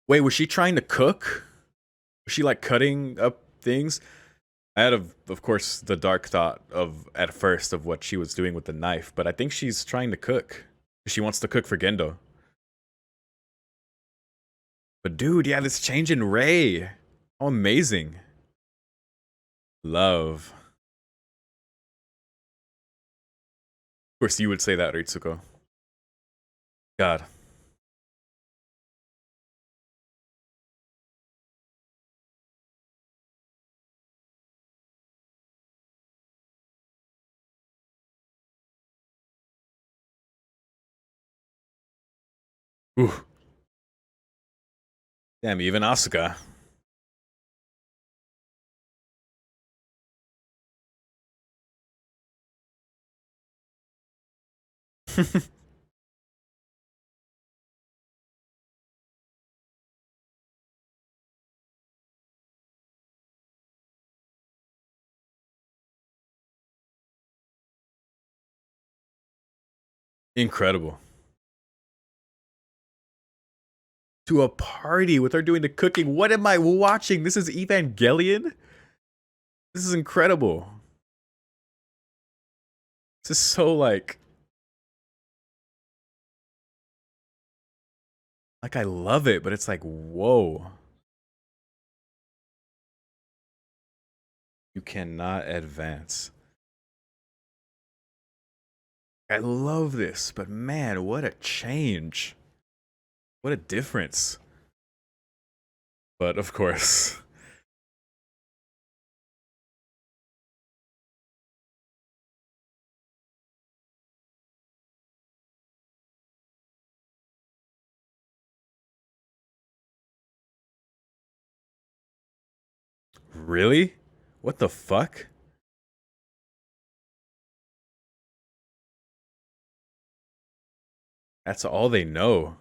Wait, was she trying to cook? Was she like cutting up things? I had, of course, the dark thought of at first of what she was doing with the knife, but I think she's trying to cook. She wants to cook for Gendo. But dude, yeah, this change in Ray. How amazing. Love. Of course, you would say that, Ritsuko. God. Ooh. Damn, even Asuka. Incredible. To a party with her doing the cooking. What am I watching? This is Evangelion? This is incredible. This is so like I love it, but it's like, whoa. You cannot advance. I love this, but man, what a change. What a difference. But of course. Really? What the fuck? That's all they know.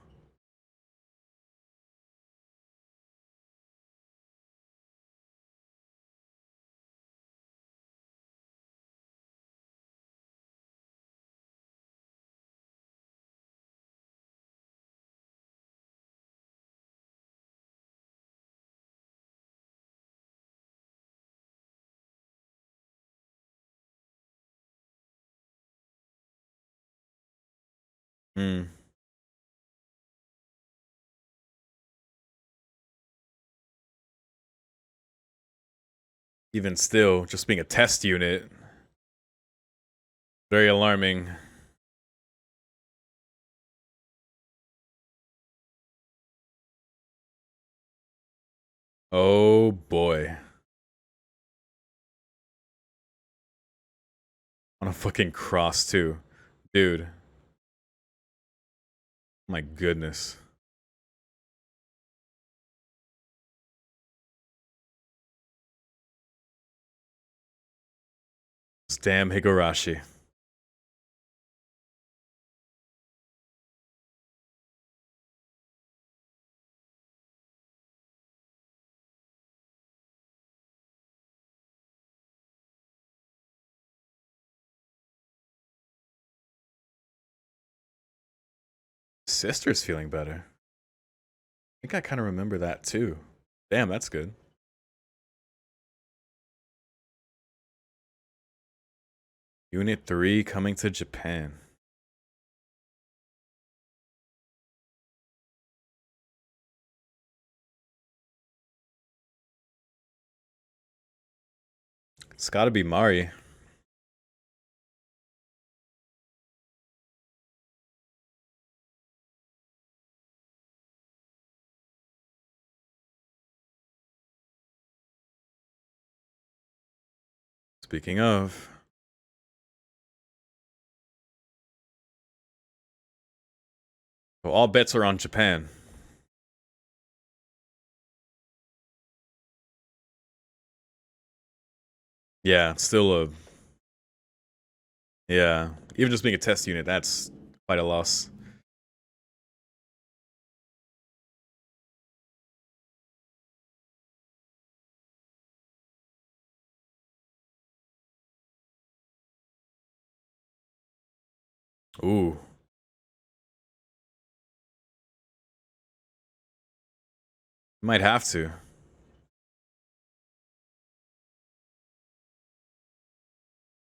Hmm. Even still, just being a test unit. Very alarming. Oh boy. On a fucking cross too. Dude. My goodness. Damn Higurashi. Sister's feeling better. I think I kind of remember that too. Damn, that's good. Unit 3 coming to Japan. It's gotta be Mari. Speaking of. Well, all bets are on Japan. Yeah, still a... Yeah, even just being a test unit, that's quite a loss. Ooh. Might have to.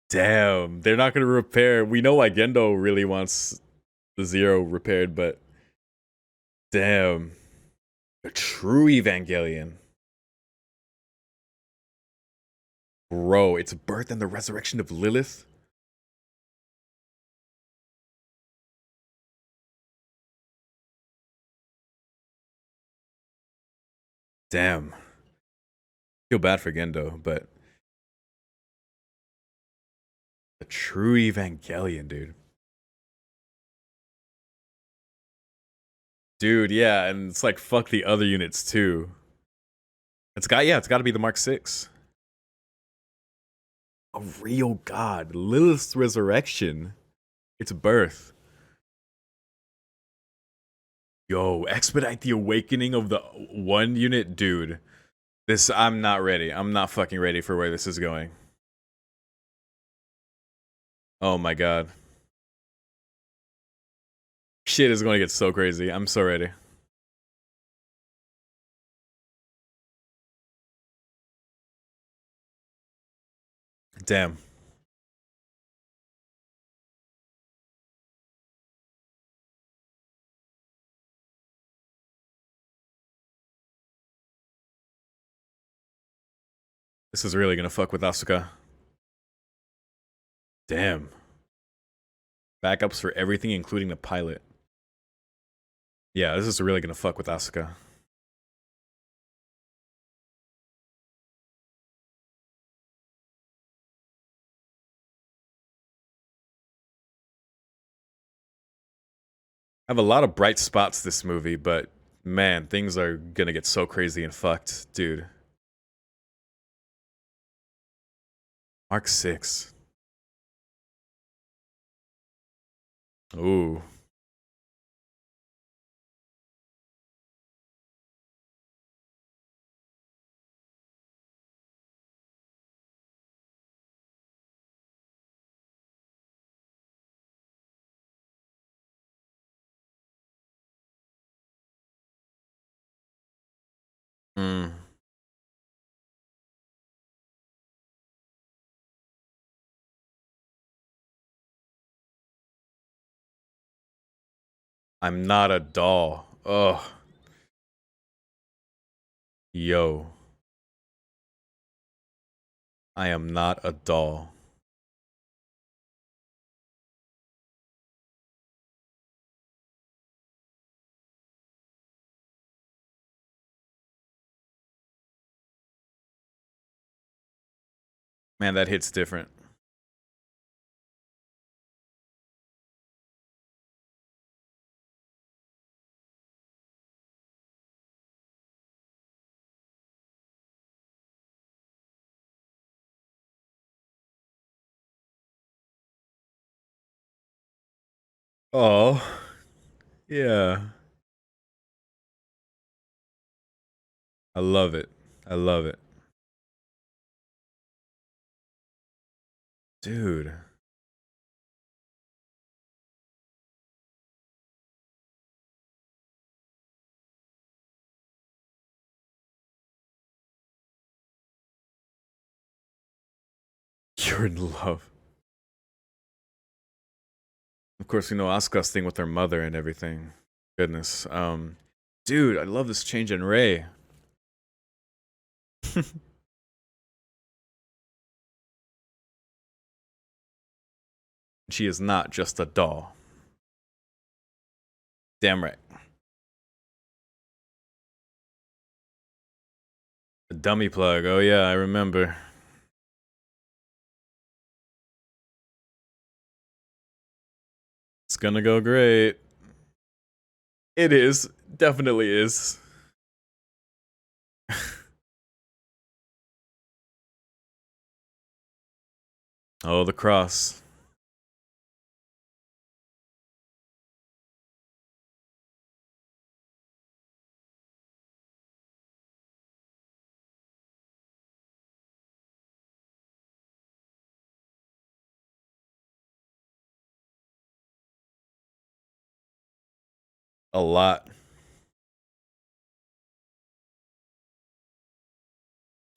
Damn, they're not gonna repair. We know why Gendo really wants the Zero repaired, but damn. A true Evangelion. Bro, it's birth and the resurrection of Lilith. Damn. Feel bad for Gendo, but a true Evangelion, dude. Dude, yeah, and it's like fuck the other units too. It's got to be the Mark 6. A real god, Lilith's resurrection. Its birth. Yo, expedite the awakening of the one unit, dude. This, I'm not ready. I'm not fucking ready for where this is going. Oh my god. Shit is going to get so crazy. I'm so ready. Damn. This is really gonna fuck with Asuka. Damn. Backups for everything, including the pilot. Yeah, this is really gonna fuck with Asuka. I have a lot of bright spots this movie, but man, things are gonna get so crazy and fucked, dude. Mark 6. Ooh. Mm. I'm not a doll. Ugh. Yo. I am not a doll. Man, that hits different. Oh. Yeah. I love it. I love it. Dude. You're in love. Of course, you know Asuka's thing with her mother and everything. Goodness. Dude, I love this change in Rei. She is not just a doll. Damn right. A dummy plug. Oh yeah, I remember. It's gonna go great. It is. Definitely is. Oh, the cross. A lot.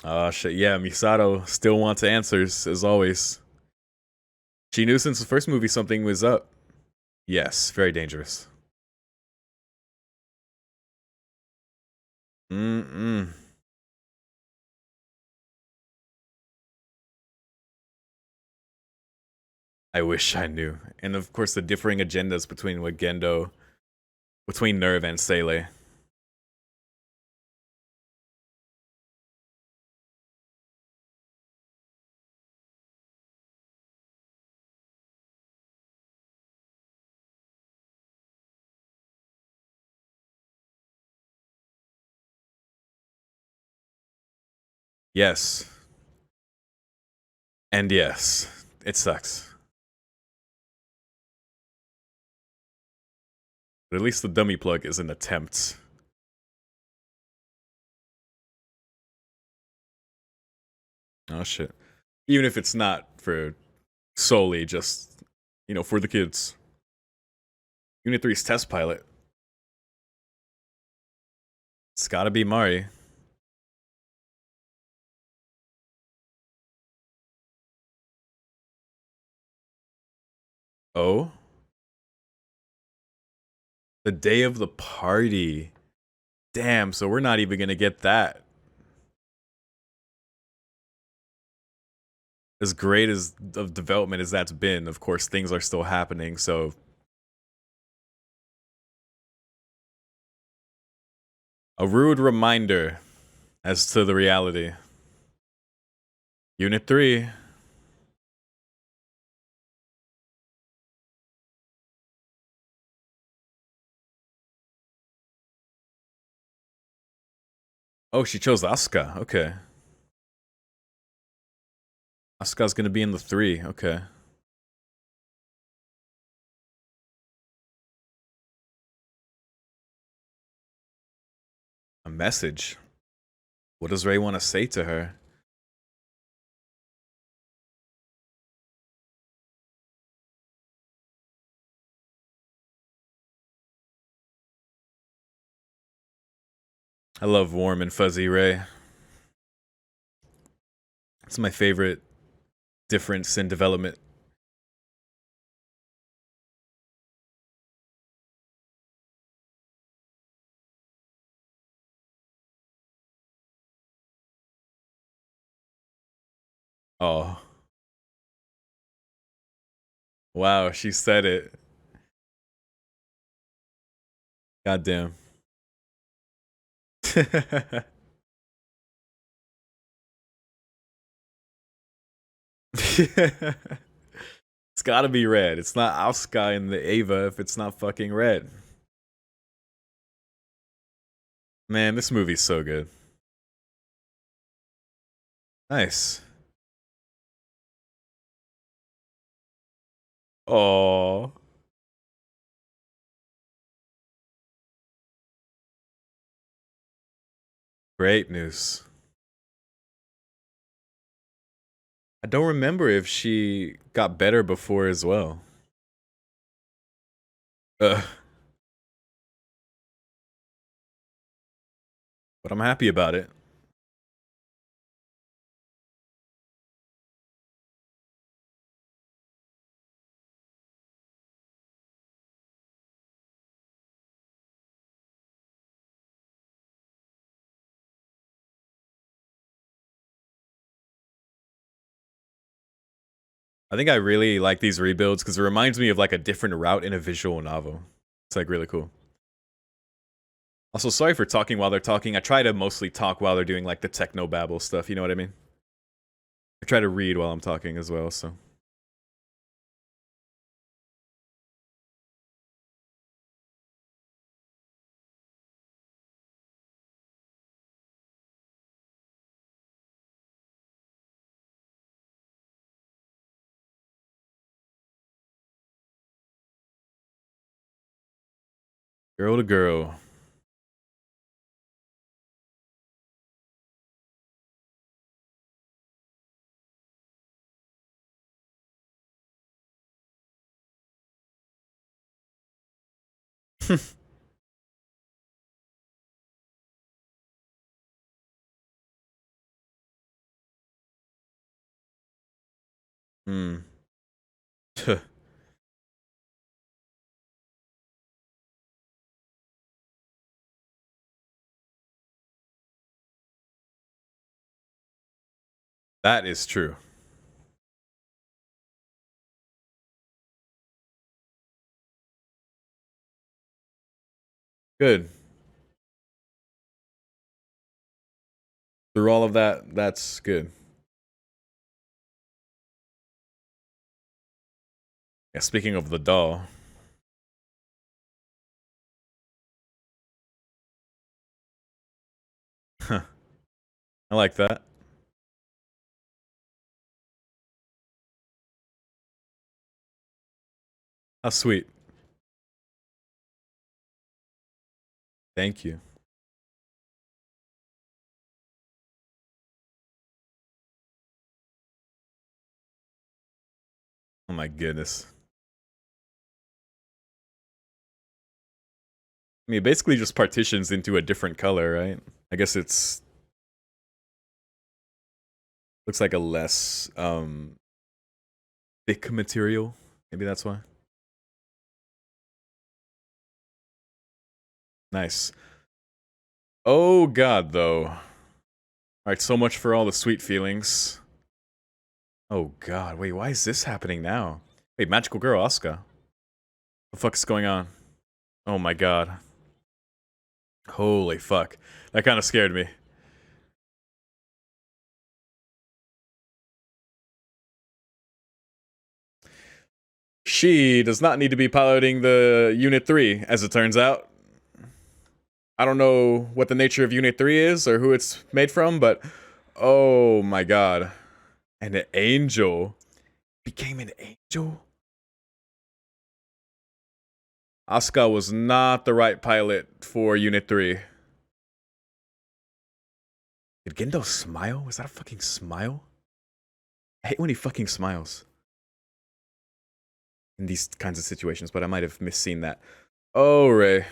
Oh shit, yeah, Misato still wants answers, as always. She knew since the first movie something was up. Yes, very dangerous. Mm-mm. I wish I knew. And of course, the differing agendas between between Nerve and Sele. Yes. And yes. It sucks. But at least the dummy plug is an attempt. Oh shit. Even if it's not for solely just, for the kids. Unit 3's test pilot. It's gotta be Mari. Oh? The day of the party. Damn, so we're not even gonna get that. As great as of development as that's been, of course, things are still happening, so a rude reminder as to the reality. Unit 3. Oh, she chose Asuka. Okay. Asuka's gonna be in the 3. Okay. A message. What does Ray want to say to her? I love warm and fuzzy Ray. It's my favorite difference in development. Oh. Wow, she said it. Goddamn. It's gotta be red. It's not Asuka in the Ava if it's not fucking red. Man, this movie's so good. Nice. Oh, great news. I don't remember if she got better before as well. Uh, but I'm happy about it. I think I really like these rebuilds because it reminds me of like a different route in a visual novel. It's like really cool. Also, sorry for talking while they're talking. I try to mostly talk while they're doing like the techno babble stuff. You know what I mean? I try to read while I'm talking as well. So girl to girl. Hmm. That is true. Good. Through all of that, that's good. Yeah, speaking of the doll. Huh. I like that. How sweet. Thank you. Oh my goodness. I mean, it basically just partitions into a different color, right? I guess it's looks like a less thick material. Maybe that's why. Nice. Oh god, though. Alright, so much for all the sweet feelings. Oh god, wait, why is this happening now? Wait, magical girl, Asuka. What the fuck is going on? Oh my god. Holy fuck. That kind of scared me. She does not need to be piloting the Unit 3, as it turns out. I don't know what the nature of Unit 3 is or who it's made from, but oh my god. And an angel. Became an angel? Asuka was not the right pilot for Unit 3. Did Gendo smile? Was that a fucking smile? I hate when he fucking smiles. In these kinds of situations, but I might have misseen that. Oh, Ray.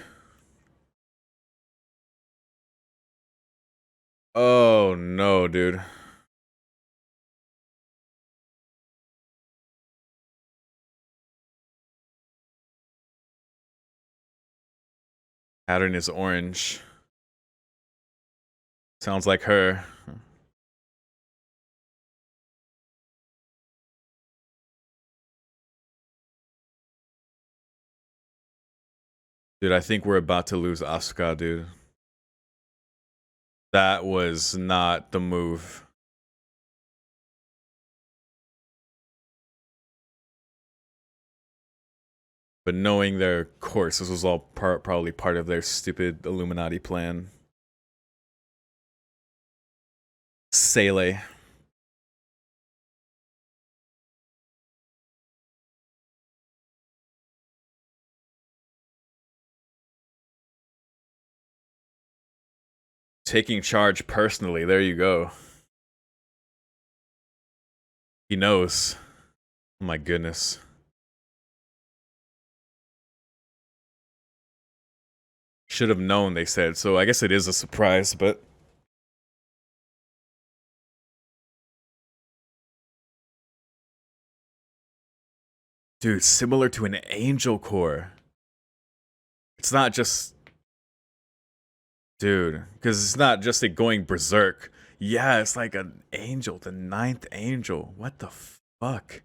Oh no, dude. Pattern is orange. Sounds like her. Dude, I think we're about to lose Asuka, dude. That was not the move. But knowing their course, this was all probably part of their stupid Illuminati plan. Sele. Taking charge personally, there you go. He knows. Oh my goodness. Should have known, they said, so I guess it is a surprise, but... Dude, similar to an angel core. It's not just... Dude, because it's not just it going berserk. Yeah, it's like an angel, the ninth angel. What the fuck?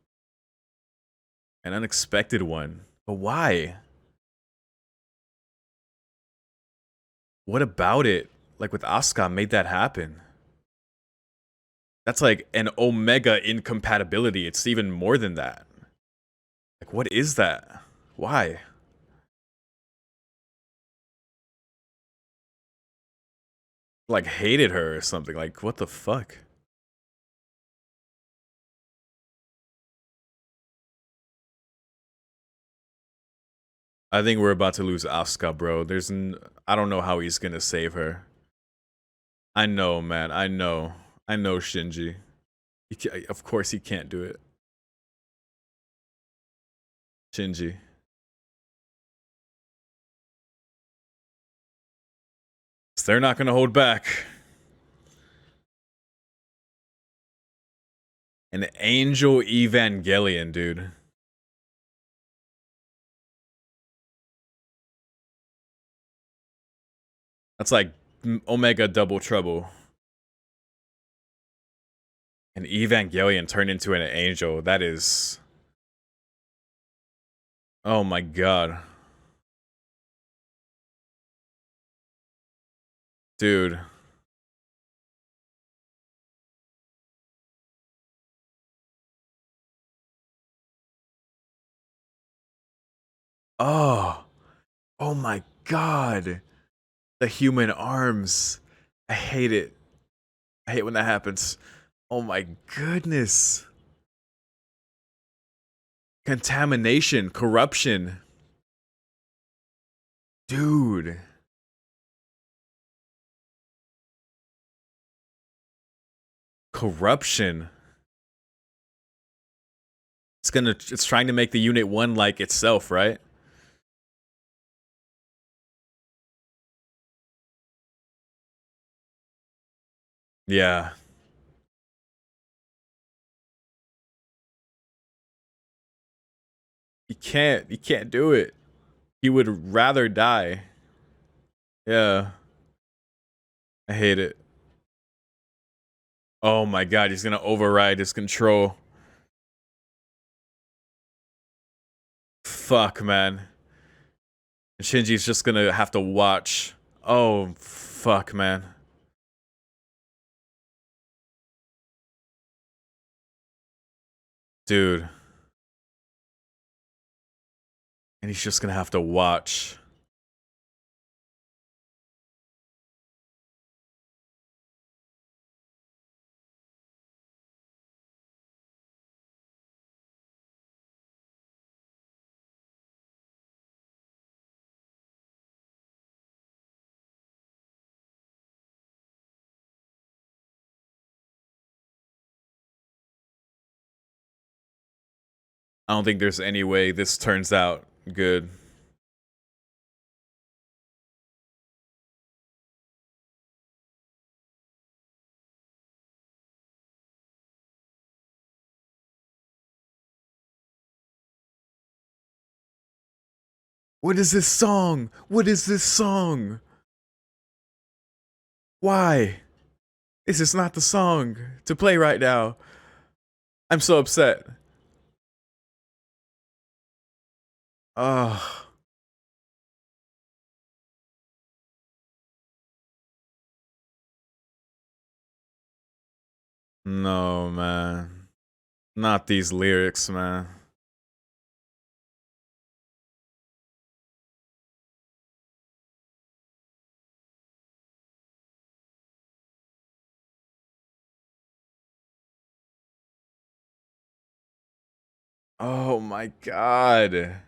An unexpected one. But why? What about it, like with Asuka, made that happen? That's like an Omega incompatibility. It's even more than that. Like, what is that? Why? Like, hated her or something. Like, what the fuck? I think we're about to lose Asuka, bro. I don't know how he's gonna save her. I know, man. I know. I know Shinji. Of course he can't do it. Shinji. They're not gonna hold back. An Angel Evangelion, dude. That's like Omega Double Trouble. An Evangelion turned into an angel. That is... Oh my god. Dude. Oh. Oh my god. The human arms. I hate it. I hate when that happens. Oh my goodness. Contamination, corruption. Dude. Corruption. It's trying to make the unit 1 like itself, right? Yeah. You can't do it. He would rather die. Yeah. I hate it. Oh my god, he's gonna override his control. Fuck, man. And Shinji's just gonna have to watch. Oh, fuck, man. Dude. And he's just gonna have to watch. I don't think there's any way this turns out good. What is this song? What is this song? Why? This is not the song to play right now. I'm so upset. Oh. No, man. Not these lyrics, man. Oh my god.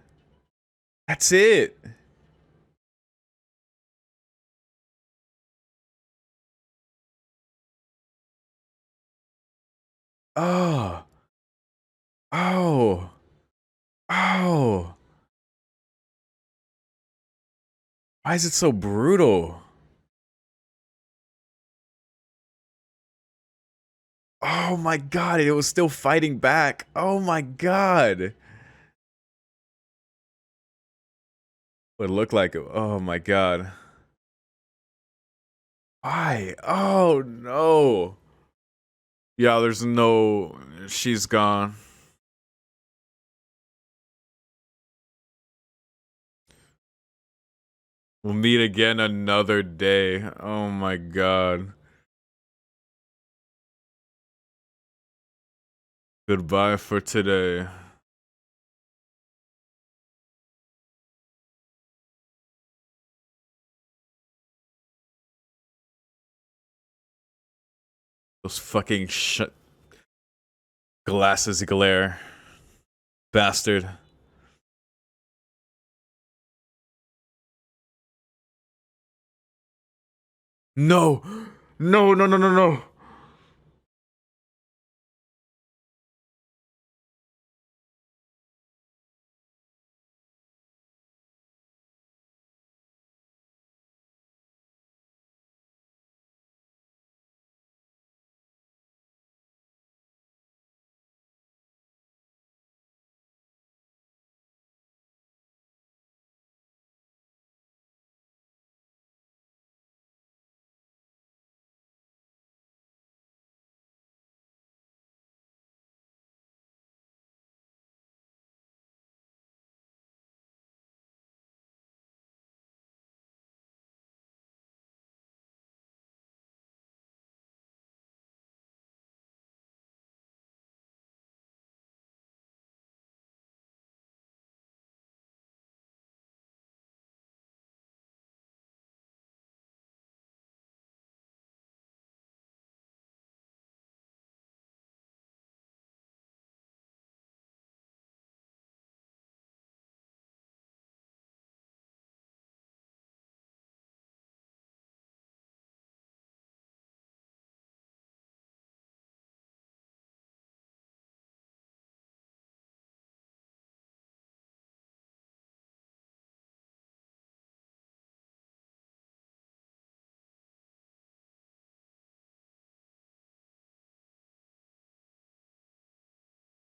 That's it. Oh. Oh. Oh. Why is it so brutal? Oh my god, it was still fighting back. Oh my god. What it looked like. Oh my god. Why? Oh no. Yeah, there's no... She's gone. We'll meet again another day. Oh my god. Goodbye for today. Those fucking glasses glare. Bastard. No! No, no, no, no, no!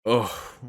Oh,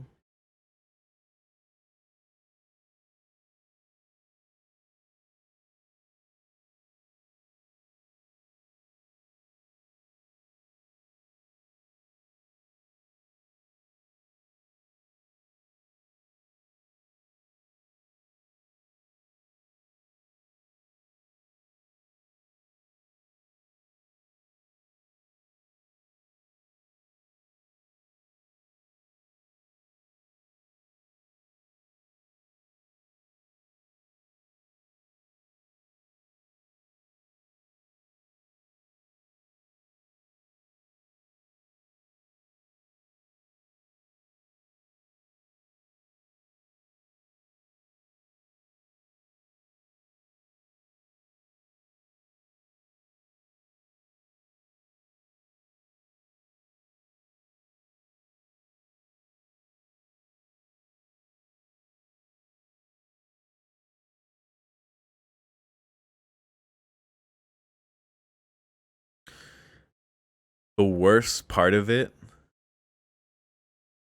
the worst part of it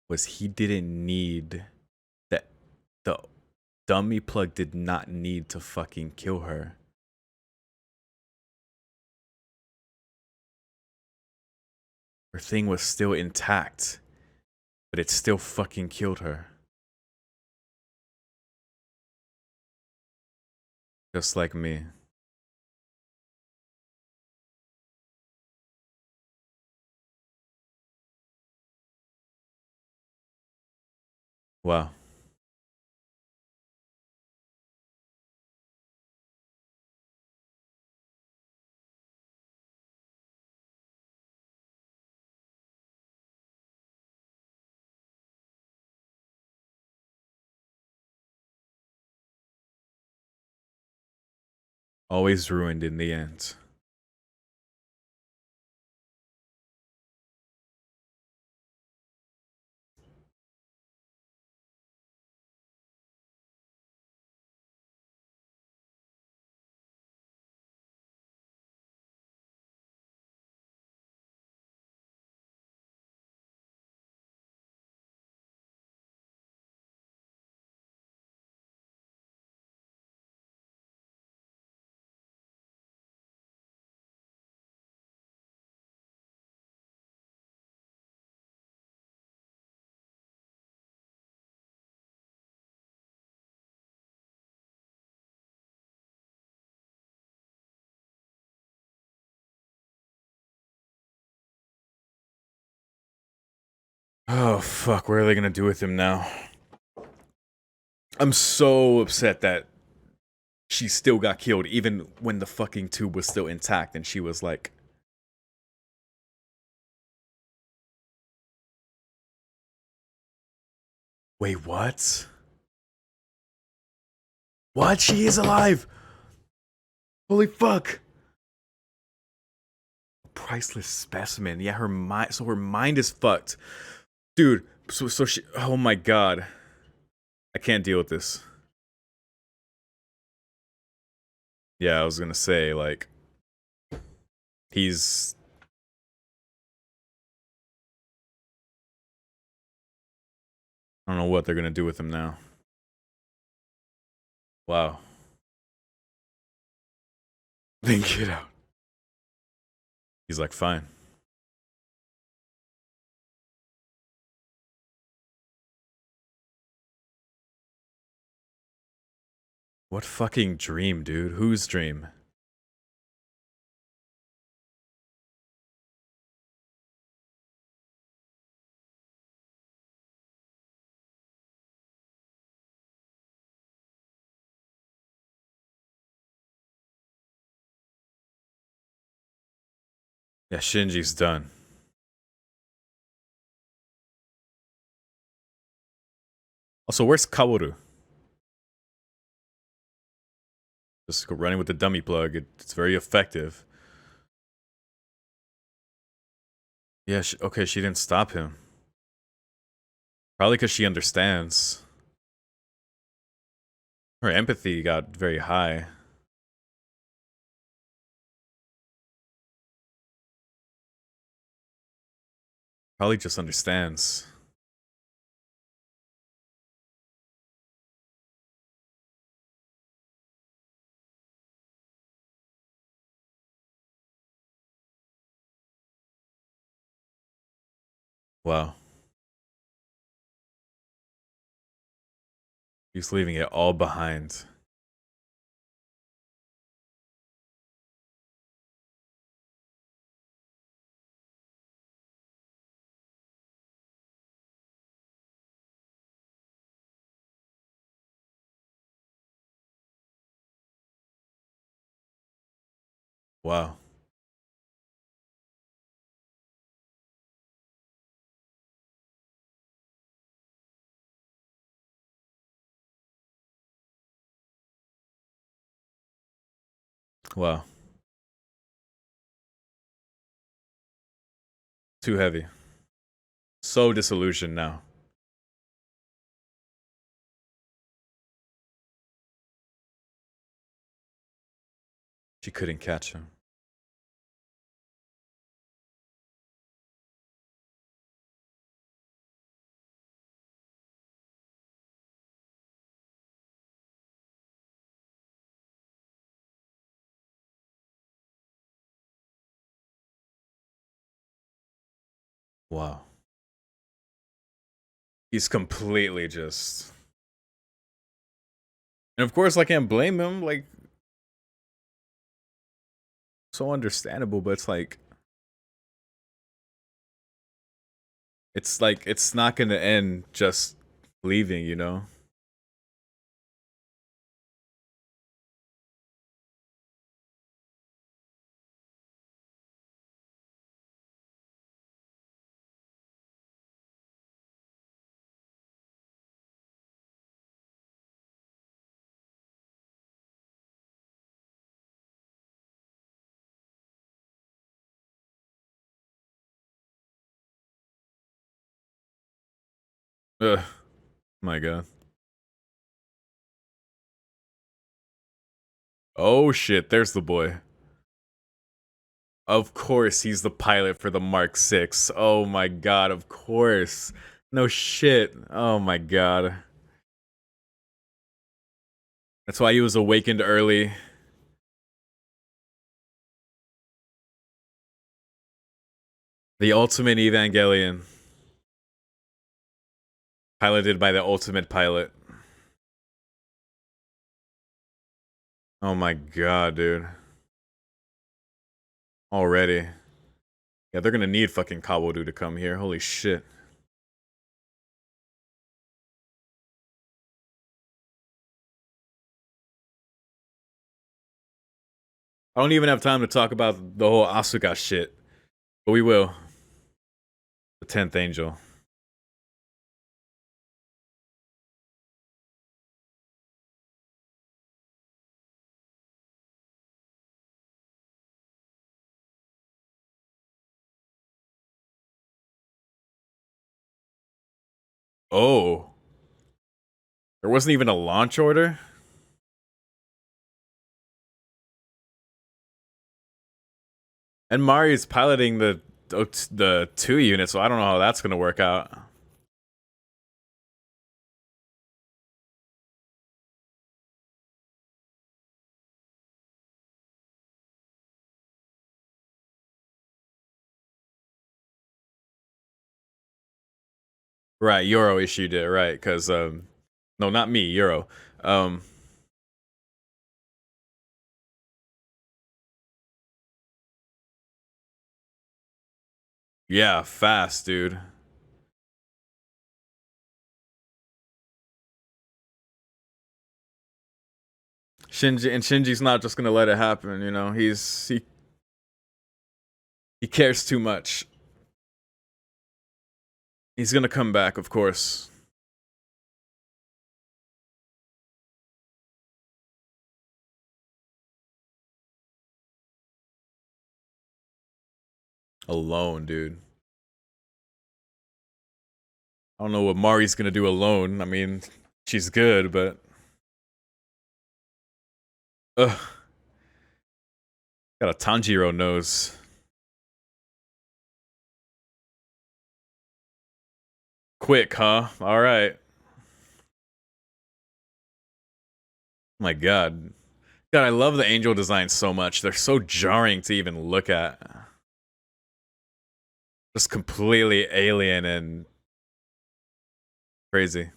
was he didn't need that. The dummy plug did not need to fucking kill her. Her thing was still intact, but it still fucking killed her. Just like me. Wow. Always ruined in the end. Oh fuck, what are they gonna do with him now? I'm so upset that she still got killed, even when the fucking tube was still intact, and she was like, wait, what? What? She is alive! Holy fuck! Priceless specimen. Yeah, her mind. So her mind is fucked, dude. So she. Oh my god, I can't deal with this. Yeah, I was gonna say like, he's. I don't know what they're gonna do with him now. Wow. Then get out. He's like, fine. What fucking dream, dude? Whose dream? Yeah, Shinji's done. Also, where's Kaworu? Just go running with the dummy plug. It's very effective. Yeah, okay, she didn't stop him. Probably because she understands. Her empathy got very high. Probably just understands. Wow. He's leaving it all behind. Wow. Wow. Too heavy. So disillusioned now. She couldn't catch him. Wow. He's completely just. And of course, I can't blame him. Like, so understandable, but it's like it's not gonna end just leaving, you know? Ugh. My god. Oh shit, there's the boy. Of course, he's the pilot for the Mark 6. Oh my god, of course. No shit. Oh my god. That's why he was awakened early. The ultimate Evangelion. Piloted by the ultimate pilot. Oh my god, dude. Already. Yeah, they're gonna need fucking Kaworu to come here. Holy shit. I don't even have time to talk about the whole Asuka shit. But we will. The 10th angel. Oh. There wasn't even a launch order? And Mari's piloting the 2 unit, so I don't know how that's gonna work out. Right, YORO issued it, right, because no, not me, YORO. Um yeah, fast, dude. Shinji's not just gonna let it happen, you know. He cares too much. He's gonna come back, of course. Alone, dude. I don't know what Mari's gonna do alone. I mean, she's good, but ugh. Got a Tanjiro nose. Quick, huh? Alright. My god. God, I love the angel designs so much. They're so jarring to even look at. Just completely alien and crazy.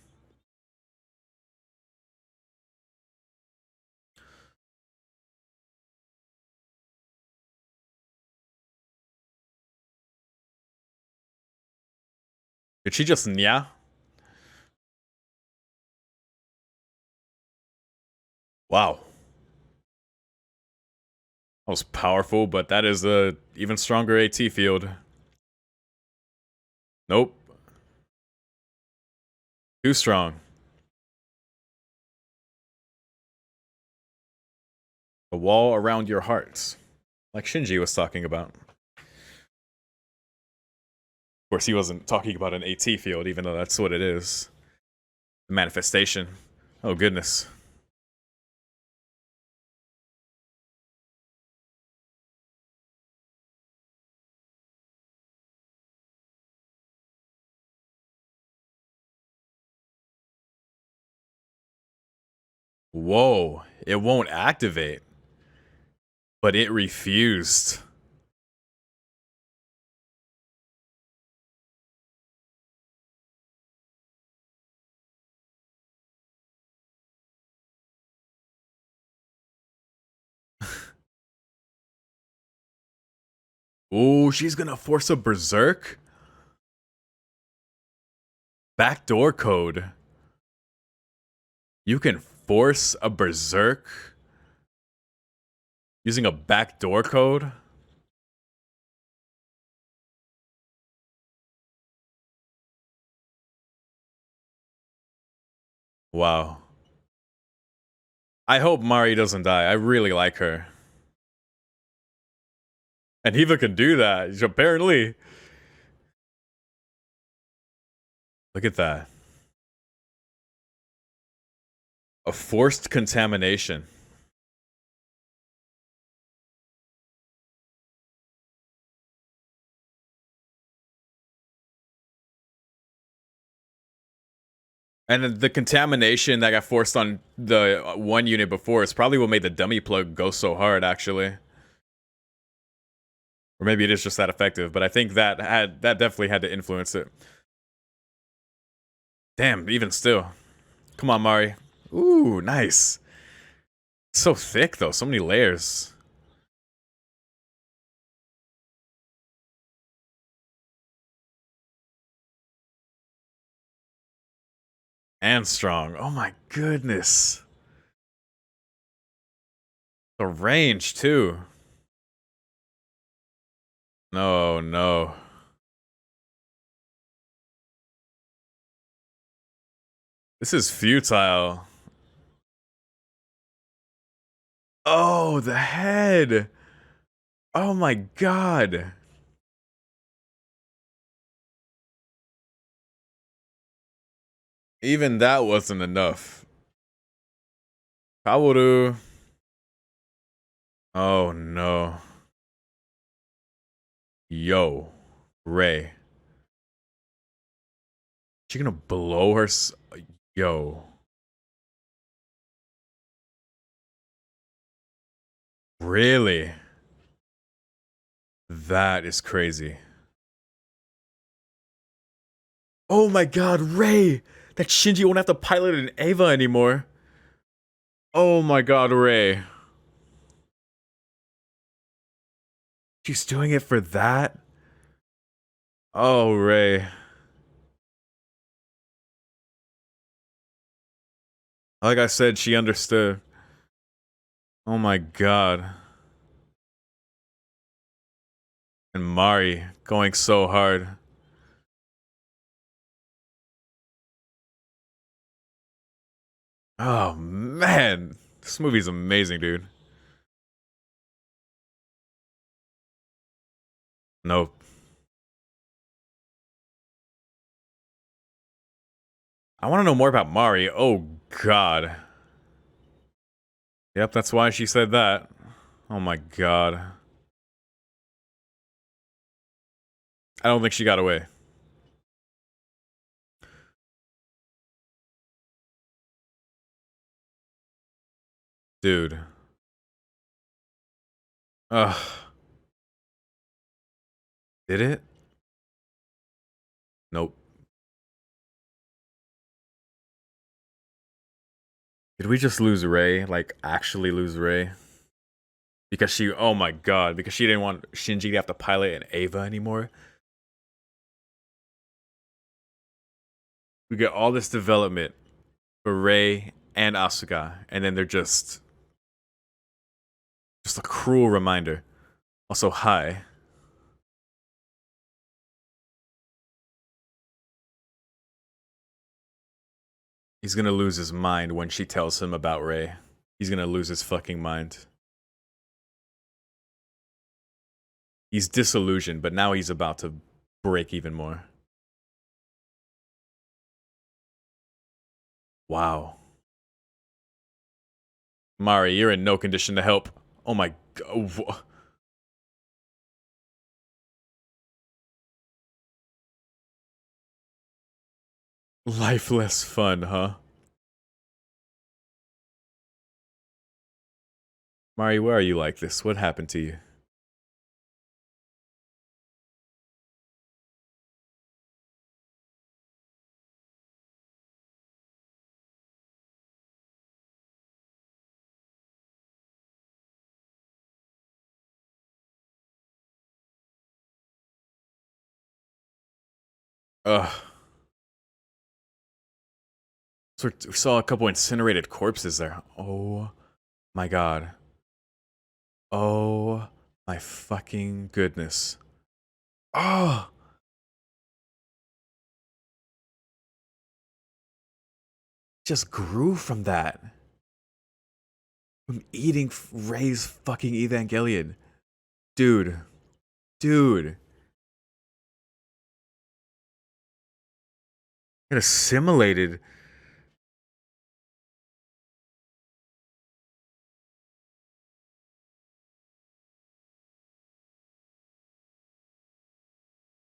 Did she just yeah? Wow. That was powerful, but that is a even stronger AT field. Nope. Too strong. A wall around your heart. Like Shinji was talking about. Of course, he wasn't talking about an AT field, even though that's what it is. The manifestation. Oh, goodness. Whoa. It won't activate, but it refused. Ooh, she's gonna force a berserk? Backdoor code. You can force a berserk using a backdoor code? Wow. I hope Mari doesn't die. I really like her. And Hiva can do that, apparently. Look at that. A forced contamination. And the contamination that got forced on the one unit before is probably what made the dummy plug go so hard, actually. Or maybe it is just that effective, but I think that definitely had to influence it. Damn, even still. Come on, Mari. Ooh, nice. So thick though, so many layers. And strong. Oh my goodness. The range too. No, no. This is futile. Oh, the head. Oh my god. Even that wasn't enough. Kaworu. Oh no. Yo. Ray. She gonna blow her yo. Really? That is crazy. Oh my god, Ray! That Shinji won't have to pilot an Eva anymore. Oh my god, Ray. She's doing it for that? Oh, Ray. Like I said, she understood. Oh my god. And Mari going so hard. Oh man. This movie's amazing, dude. Nope. I want to know more about Mari. Oh god. Yep, that's why she said that. Oh my god. I don't think she got away. Dude. Ugh. Did it? Nope. Did we just lose Rei? Like, actually lose Rei? Because she, oh my god, because she didn't want Shinji to have to pilot an Ava anymore? We get all this development for Rei and Asuka, and then they're just a cruel reminder. Also, hi. He's gonna lose his mind when she tells him about Rei. He's gonna lose his fucking mind. He's disillusioned, but now he's about to break even more. Wow. Mari, you're in no condition to help. Oh my god. Life less fun, huh? Mari, where are you like this? What happened to you? Ugh. So we saw a couple incinerated corpses there. Oh my god. Oh my fucking goodness. Oh! Just grew from that. From eating Ray's fucking Evangelion. Dude. Dude. It assimilated.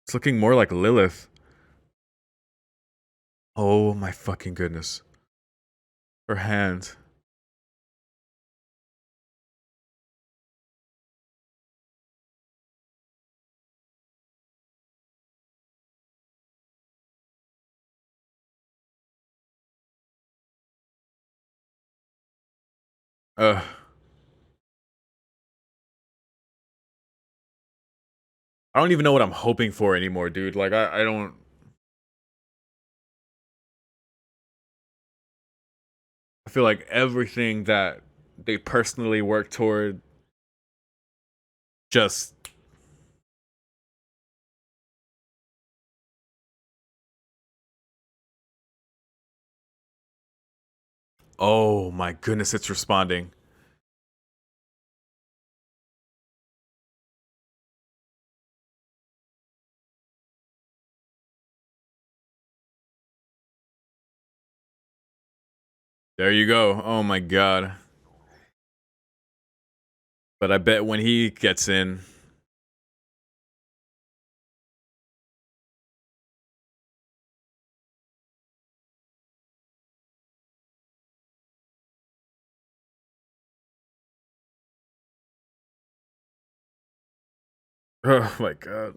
It's looking more like Lilith. Oh my fucking goodness. Her hand. Ugh. I don't even know what I'm hoping for anymore, dude. Like, I don't... I feel like everything that they personally work toward just... Oh my goodness, it's responding. There you go. Oh my god. But I bet when he gets in... Oh my god.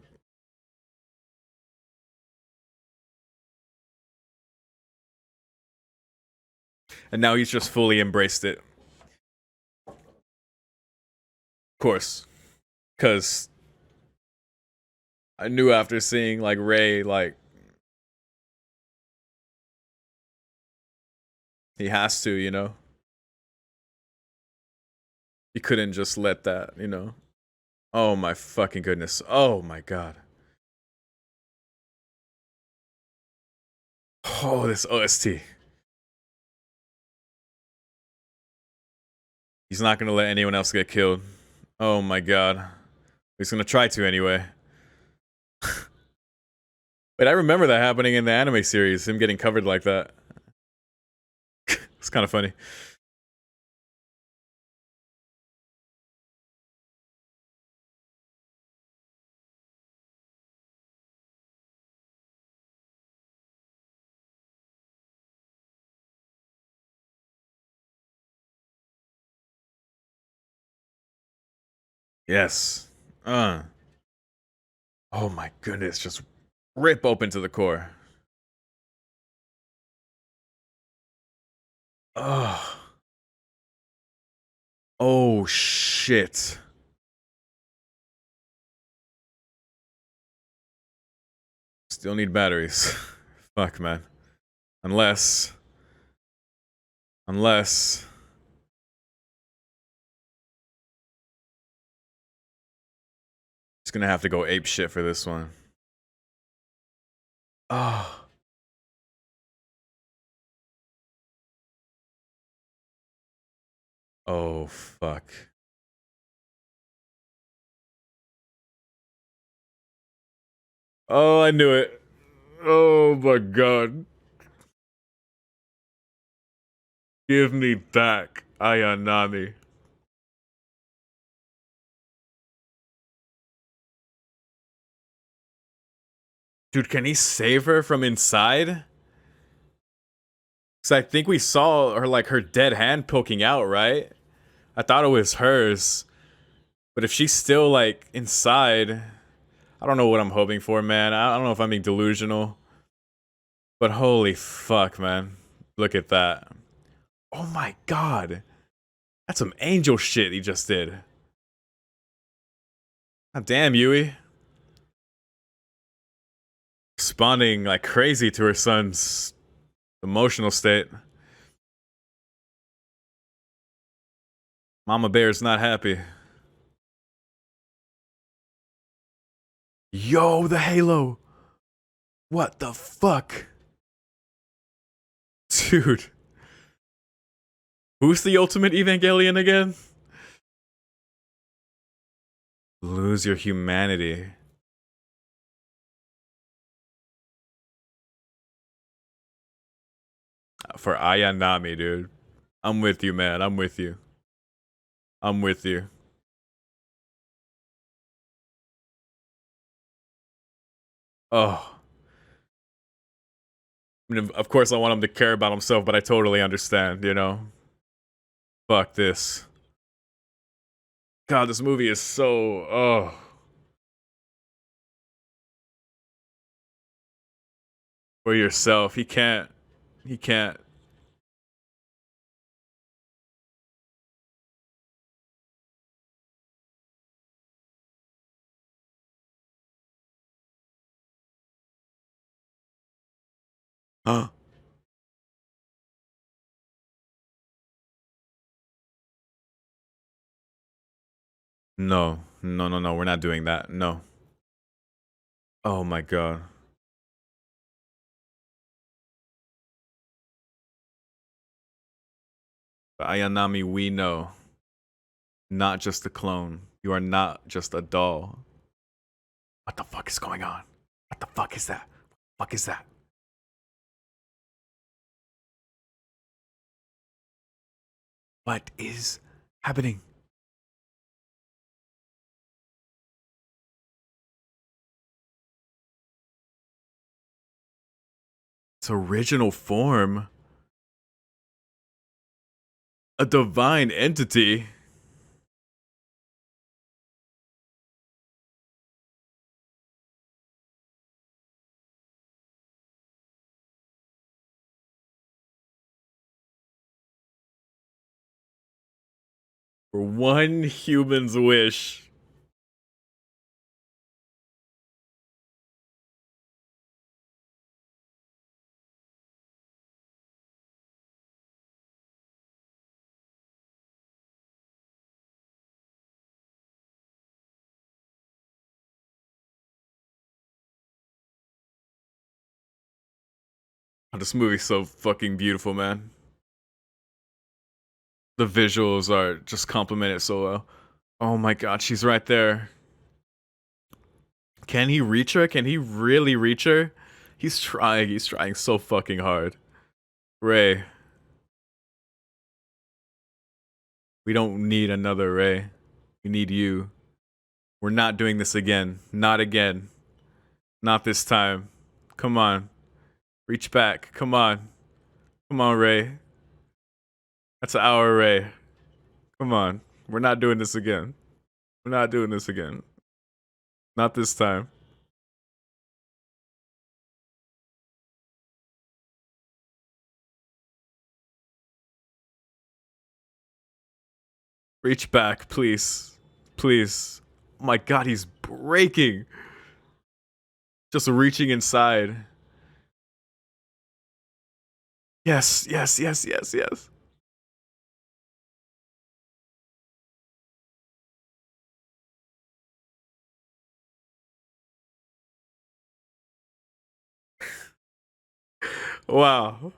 And now he's just fully embraced it. Of course. Because I knew after seeing, like, Ray, like... He has to, you know? He couldn't just let that, you know? Oh my fucking goodness. Oh my god. Oh, this OST. He's not gonna let anyone else get killed. Oh my god. He's gonna try to anyway. Wait, I remember that happening in the anime series, him getting covered like that. It's kind of funny. Yes. Oh my goodness, just Rip open to the core. Oh. Oh shit. Still need batteries. Fuck, man. Unless. Just gonna have to go ape shit for this one. Oh. Oh, fuck. Oh, I knew it. Oh my god. Give me back Ayanami. Dude, can he save her from inside? Because I think we saw her, like, her dead hand poking out, right? I thought it was hers. But if she's still, like, inside, I don't know what I'm hoping for, man. I don't know if I'm being delusional. But holy fuck, man. Look at that. Oh my god. That's some angel shit he just did. God damn, Yui. Responding like crazy to her son's emotional state. Mama Bear's not happy. Yo, the halo. What the fuck? Dude. Who's the ultimate Evangelion again? Lose your humanity. For Ayanami, dude. I'm with you, man. I'm with you. I'm with you. Oh. I mean, of course I want him to care about himself, but I totally understand, you know? Fuck this. God, this movie is so... Oh. For yourself. He can't. He can't. Huh? No. No, no, no. We're not doing that. No. Oh my god. But Ayanami, we know. Not just a clone. You are not just a doll. What the fuck is going on? What the fuck is that? What the fuck is that? What is happening? Its original form? A divine entity? For one human's wish. Oh, this movie's so fucking beautiful, man. The visuals are just complimented so well. Oh my god, she's right there. Can he reach her? Can he really reach her? He's trying so fucking hard. Ray, we don't need another Ray. We need you. We're not doing this again. Not again. Not this time. Come on. Reach back. Come on. Come on, Ray. That's our Ray. Come on. We're not doing this again. We're not doing this again. Not this time. Reach back, please. Please. Oh my god, he's breaking. Just reaching inside. Yes, yes, yes, yes, yes. Wow.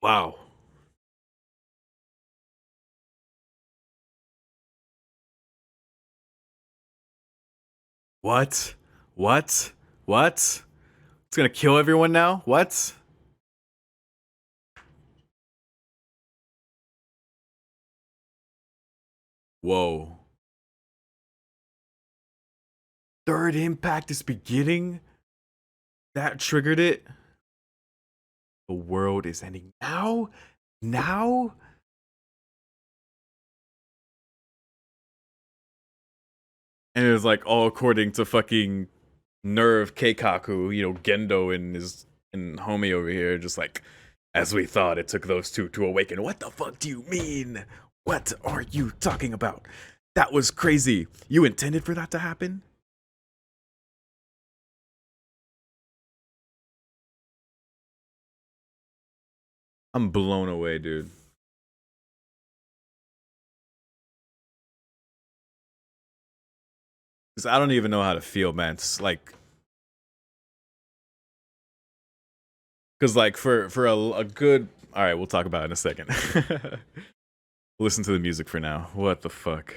Wow. What? What? What? It's gonna kill everyone now? What? Whoa. Third impact is beginning? That triggered it? The world is ending now? Now? And it was like all according to fucking Nerve Keikaku, Gendo and homie over here, just like, as we thought, it took those two to awaken. What the fuck do you mean? What are you talking about? That was crazy. You intended for that to happen? I'm blown away, dude. Because I don't even know how to feel, man. It's like, because like for a good. All right, we'll talk about it in a second. Listen to the music for now. What the fuck?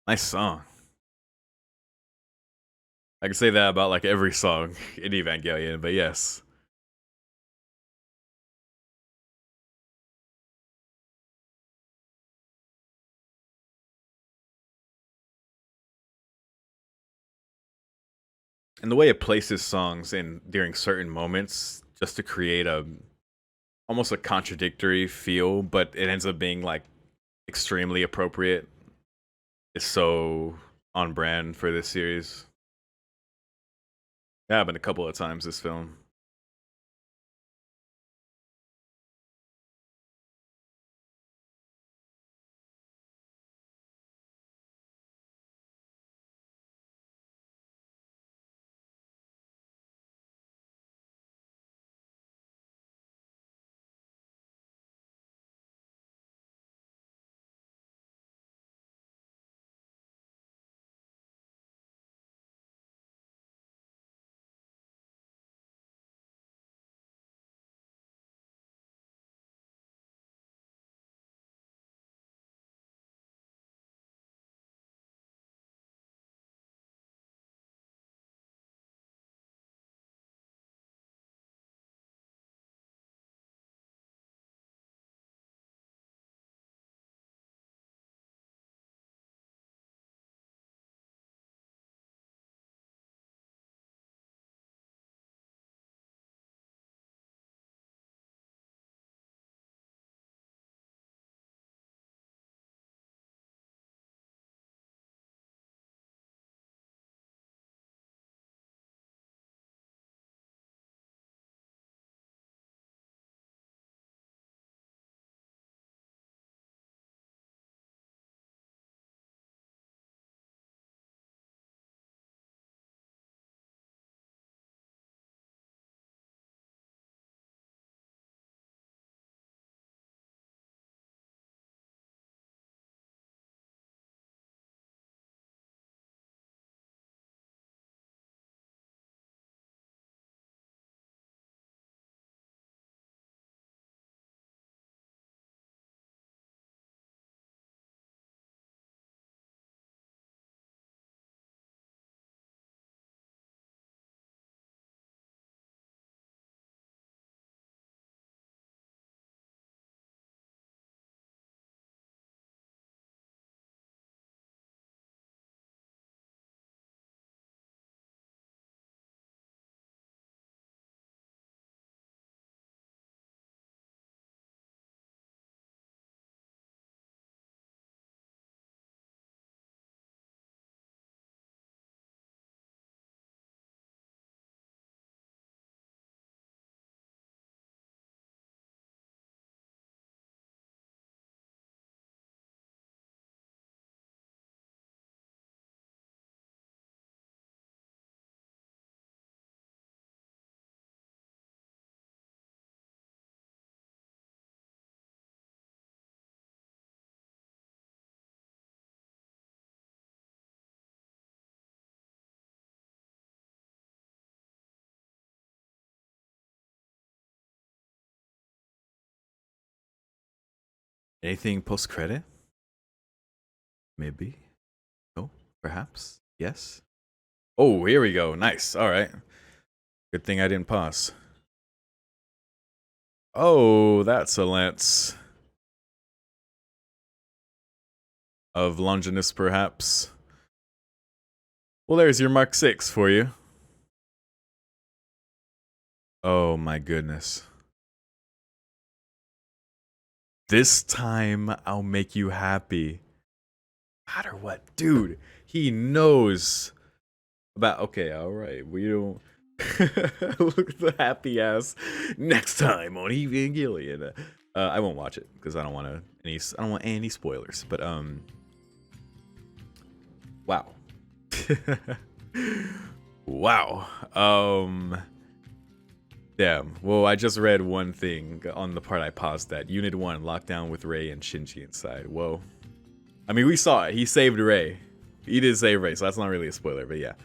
Nice song. I can say that about like every song in Evangelion, but yes. And the way it places songs in during certain moments just to create a almost a contradictory feel, but it ends up being like extremely appropriate is so on brand for this series. It happened a couple of times this film. Anything post credit? Maybe. No, perhaps. Yes. Oh, here we go. Nice. All right. Good thing I didn't pause. Oh, that's a lance of Longinus, perhaps. Well, there's your Mark 6 for you. Oh my goodness. This time I'll make you happy. No matter what, dude. He knows about. Okay, all right. We don't. Look at the happy ass. Next time on Evangelion. I won't watch it because I don't want any spoilers. But wow. Wow. Damn. Well, I just read one thing on the part I paused that. Unit 1, lockdown with Rei and Shinji inside. Whoa. I mean, we saw it. He saved Rei. He did save Rei, so that's not really a spoiler, but yeah.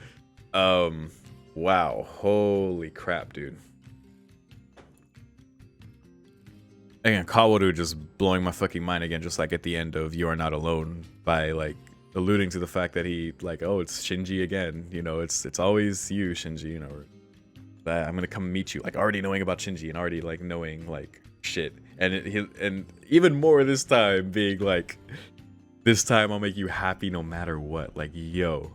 Wow. Holy crap, dude. Again, Kaworu just blowing my fucking mind again, just like at the end of You Are Not Alone, by like alluding to the fact that he like, oh, it's Shinji again. You know, it's always you, Shinji, you know. I'm gonna come meet you, like already knowing about Shinji and already like knowing like shit, and and even more this time being like, this time I'll make you happy no matter what. Like, yo,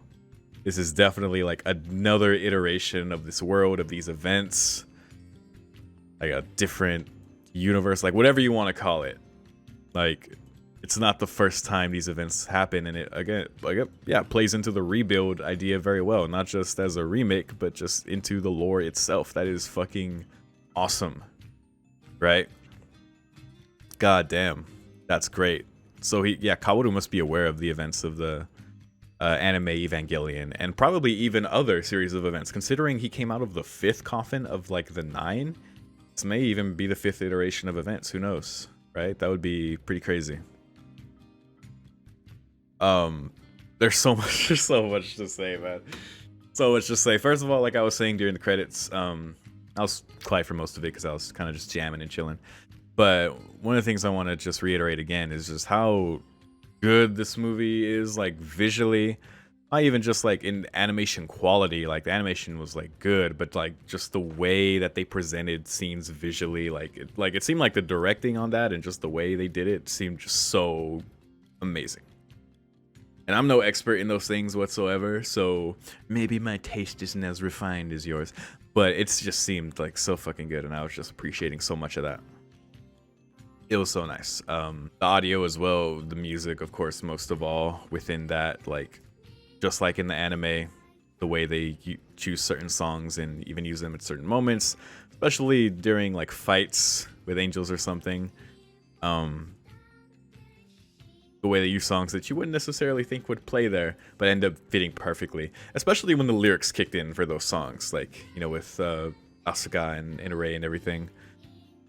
this is definitely like another iteration of this world, of these events, like a different universe, like whatever you want to call it. Like, it's not the first time these events happen, and it again, like, yeah, plays into the rebuild idea very well, not just as a remake, but just into the lore itself. That is fucking awesome, right? God damn, that's great. So Kaworu must be aware of the events of the anime Evangelion, and probably even other series of events, considering he came out of the 5th coffin of like the 9. This may even be the 5th iteration of events, who knows, right? That would be pretty crazy. There's so much to say, man. So much to say. First of all, like I was saying during the credits, I was quiet for most of it because I was kind of just jamming and chilling. But one of the things I want to just reiterate again is just how good this movie is, like visually. Not even just like in animation quality, like the animation was like good, but like just the way that they presented scenes visually, like it seemed like the directing on that and just the way they did it seemed just so amazing. And I'm no expert in those things whatsoever, so maybe my taste isn't as refined as yours, but it just seemed like so fucking good, and I was just appreciating so much of that. It was so nice. The audio as well, the music, of course, most of all within that, like just like in the anime, the way they choose certain songs and even use them at certain moments, especially during like fights with angels or something. The way they use songs that you wouldn't necessarily think would play there, but end up fitting perfectly. Especially when the lyrics kicked in for those songs, like, you know, with Asuka and Rei and everything.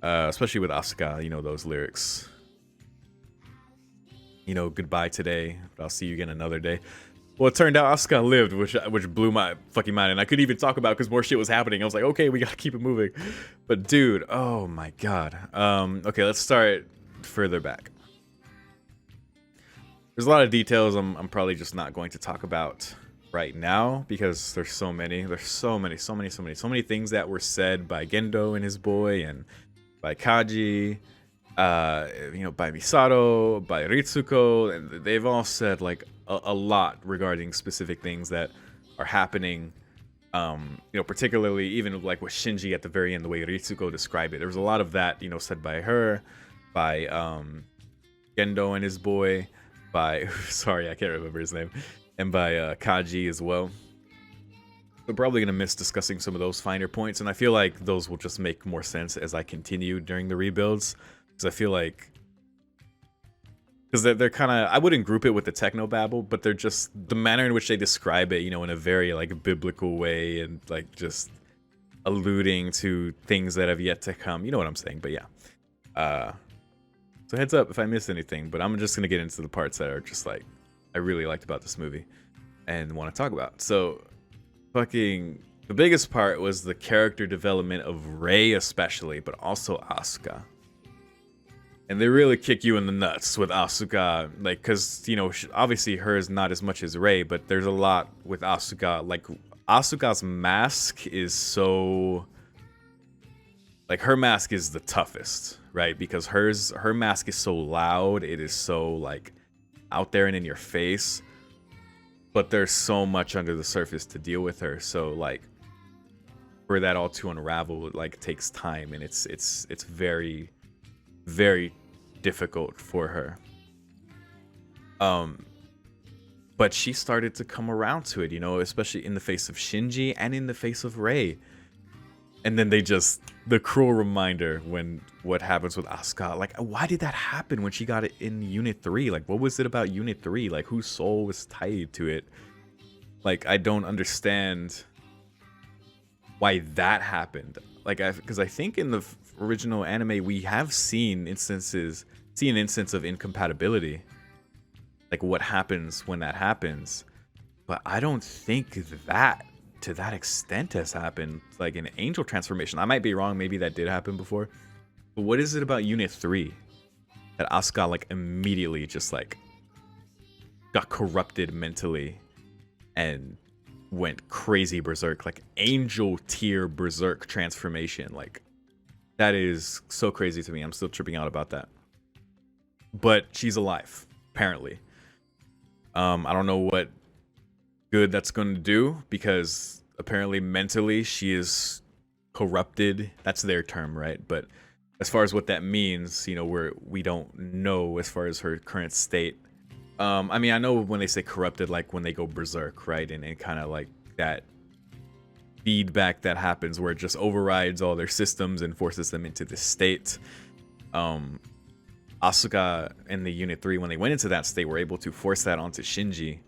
Especially with Asuka, you know, those lyrics. You know, goodbye today, but I'll see you again another day. Well, it turned out Asuka lived, which blew my fucking mind, and I couldn't even talk about it because more shit was happening. I was like, okay, we gotta keep it moving. But dude, oh my god. Okay, let's start further back. There's a lot of details I'm probably just not going to talk about right now because there's so many. There's so many things that were said by Gendo and his boy, and by Kaji, you know, by Misato, by Ritsuko, and they've all said like a lot regarding specific things that are happening. You know, particularly even like with Shinji at the very end, the way Ritsuko described it. There was a lot of that, you know, said by her, by Gendo and his boy, by sorry, I can't remember his name, and by Kaji as well. We're probably gonna miss discussing some of those finer points, and I feel like those will just make more sense as I continue during the rebuilds, because I feel like, because they're kind of, I wouldn't group it with the techno babble, but they're just the manner in which they describe it, you know, in a very like biblical way, and like just alluding to things that have yet to come. You know what I'm saying? But yeah. So heads up if I miss anything, but I'm just gonna get into the parts that are just like I really liked about this movie and want to talk about. So fucking the biggest part was the character development of Rei especially, but also Asuka. And they really kick you in the nuts with Asuka, like, because, you know, obviously hers not as much as Rei, but there's a lot with Asuka. Like, Asuka's mask is so, like, her mask is the toughest, right? Because her mask is so loud, it is so, like, out there and in your face, but there's so much under the surface to deal with her. So, like, for that all to unravel, it, like, takes time, and it's very, very difficult for her. But she started to come around to it, you know, especially in the face of Shinji and in the face of Rei. And then the cruel reminder when what happens with Asuka, like, why did that happen when she got it in Unit 3? Like, what was it about Unit 3? Like, whose soul was tied to it? Like, I don't understand why that happened. Like, because I think in the original anime, we have seen an instance of incompatibility. Like, what happens when that happens. But I don't think that to that extent has happened, like an angel transformation. I might be wrong, maybe that did happen before. But what is it about Unit 3 that Asuka, like, immediately just, like, got corrupted mentally and went crazy berserk, like angel tier berserk transformation? Like, that is so crazy to me. I'm still tripping out about that. But she's alive, apparently. I don't know what good that's going to do, because apparently mentally she is corrupted. That's their term, right? But as far as what that means, you know, we don't know as far as her current state. I mean, I know when they say corrupted, like when they go berserk, right? And kind of like that feedback that happens where it just overrides all their systems and forces them into this state. Asuka and the Unit 3, when they went into that state, were able to force that onto Shinji.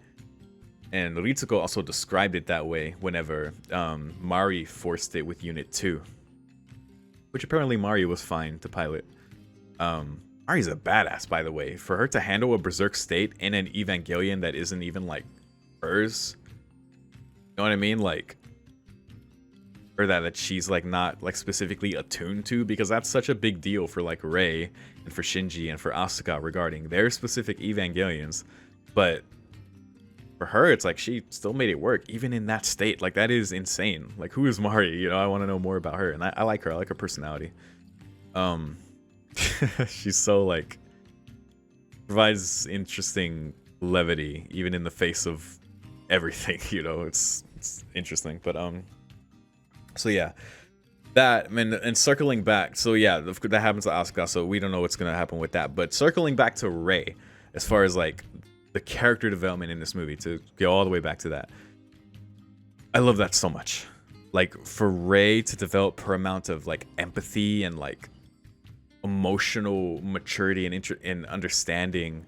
And Ritsuko also described it that way whenever Mari forced it with Unit 2. Which apparently Mari was fine to pilot. Mari's a badass, by the way. For her to handle a berserk state in an Evangelion that isn't even, like, hers. You know what I mean? Like, or that she's, like, not, like, specifically attuned to, because that's such a big deal for, like, Rei and for Shinji and for Asuka regarding their specific Evangelions. But for her, it's like she still made it work even in that state. Like, that is insane. Like, who is Mari? You know, I want to know more about her, and I like her. I like her personality. She's so, like, provides interesting levity even in the face of everything. You know, it's interesting. But so yeah, that, and circling back, so yeah, that happens to Asuka, so we don't know what's gonna happen with that. But circling back to Rei, as far as, like, the character development in this movie, to go all the way back to that, I love that so much. Like, for Rei to develop her amount of, like, empathy and, like, emotional maturity and understanding.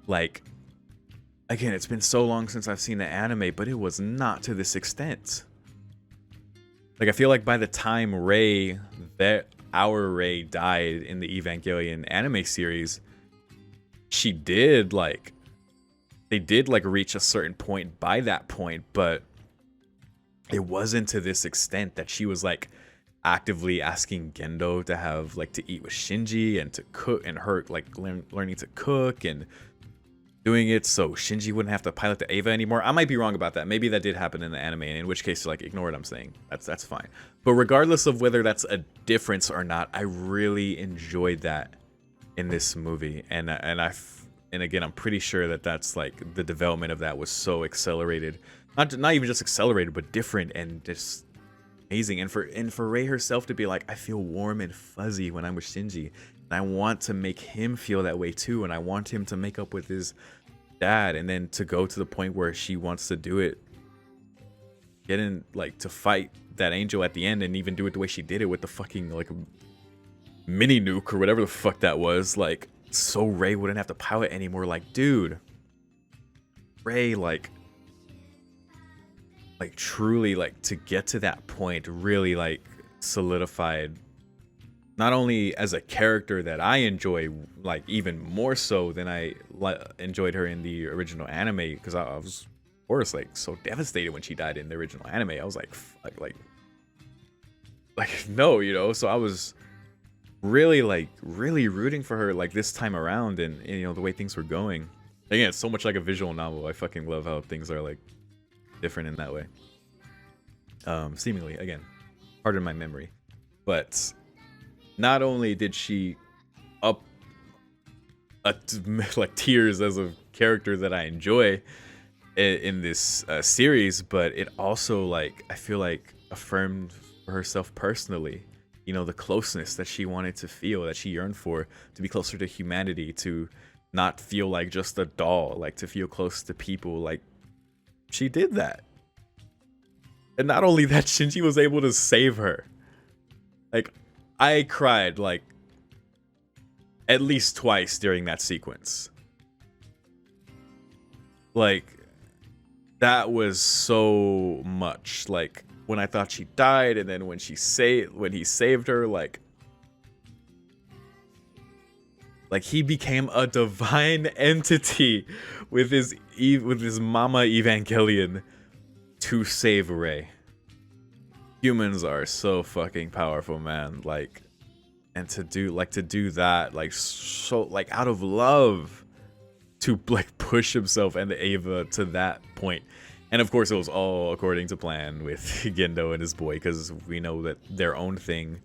Like, again, it's been so long since I've seen the anime, but it was not to this extent. Like, I feel like by the time our Rei died in the Evangelion anime series, she did, like, they did, like, reach a certain point by that point, but it wasn't to this extent that she was, like, actively asking Gendo to have, like, to eat with Shinji and to cook, and her, like, learning to cook and doing it so Shinji wouldn't have to pilot the Eva anymore. I might be wrong about that. Maybe that did happen in the anime, and in which case, like, ignore what I'm saying. That's fine. But regardless of whether that's a difference or not, I really enjoyed that in this movie, and again, I'm pretty sure that that's, like, the development of that was so accelerated, not even just accelerated, but different and just amazing. And for Rei herself to be like, I feel warm and fuzzy when I'm with Shinji, and I want to make him feel that way too, and I want him to make up with his dad, and then to go to the point where she wants to do it, get in, like, to fight that angel at the end, and even do it the way she did it with the fucking, like, mini nuke or whatever the fuck that was, like, so Rei wouldn't have to pilot anymore. Like, dude, Rei, like truly, like, to get to that point really, like, solidified not only as a character that I enjoy, like, even more so than I enjoyed her in the original anime, because I was, of course, like, so devastated when she died in the original anime. I was like, fuck, like no, you know. So I was really rooting for her like this time around, and you know the way things were going. Again, it's so much like a visual novel. I fucking love how things are like different in that way. Seemingly, again, pardon my memory, but not only did she up like tears as a character that I enjoy in this series, but it also, like, I feel like affirmed for herself personally, you know, the closeness that she wanted to feel, that she yearned for, to be closer to humanity, to not feel like just a doll, like to feel close to people. Like, she did that. And not only that, Shinji was able to save her. Like, I cried like at least twice during that sequence. Like, that was so much. Like, when I thought she died, and then when he saved her, like he became a divine entity with his mama Evangelion to save Rei. Humans are so fucking powerful, man. Like, and to do that, like, so, like, out of love, to like push himself and Ava to that point. And of course it was all according to plan with Gendo and his boy, because we know that their own thing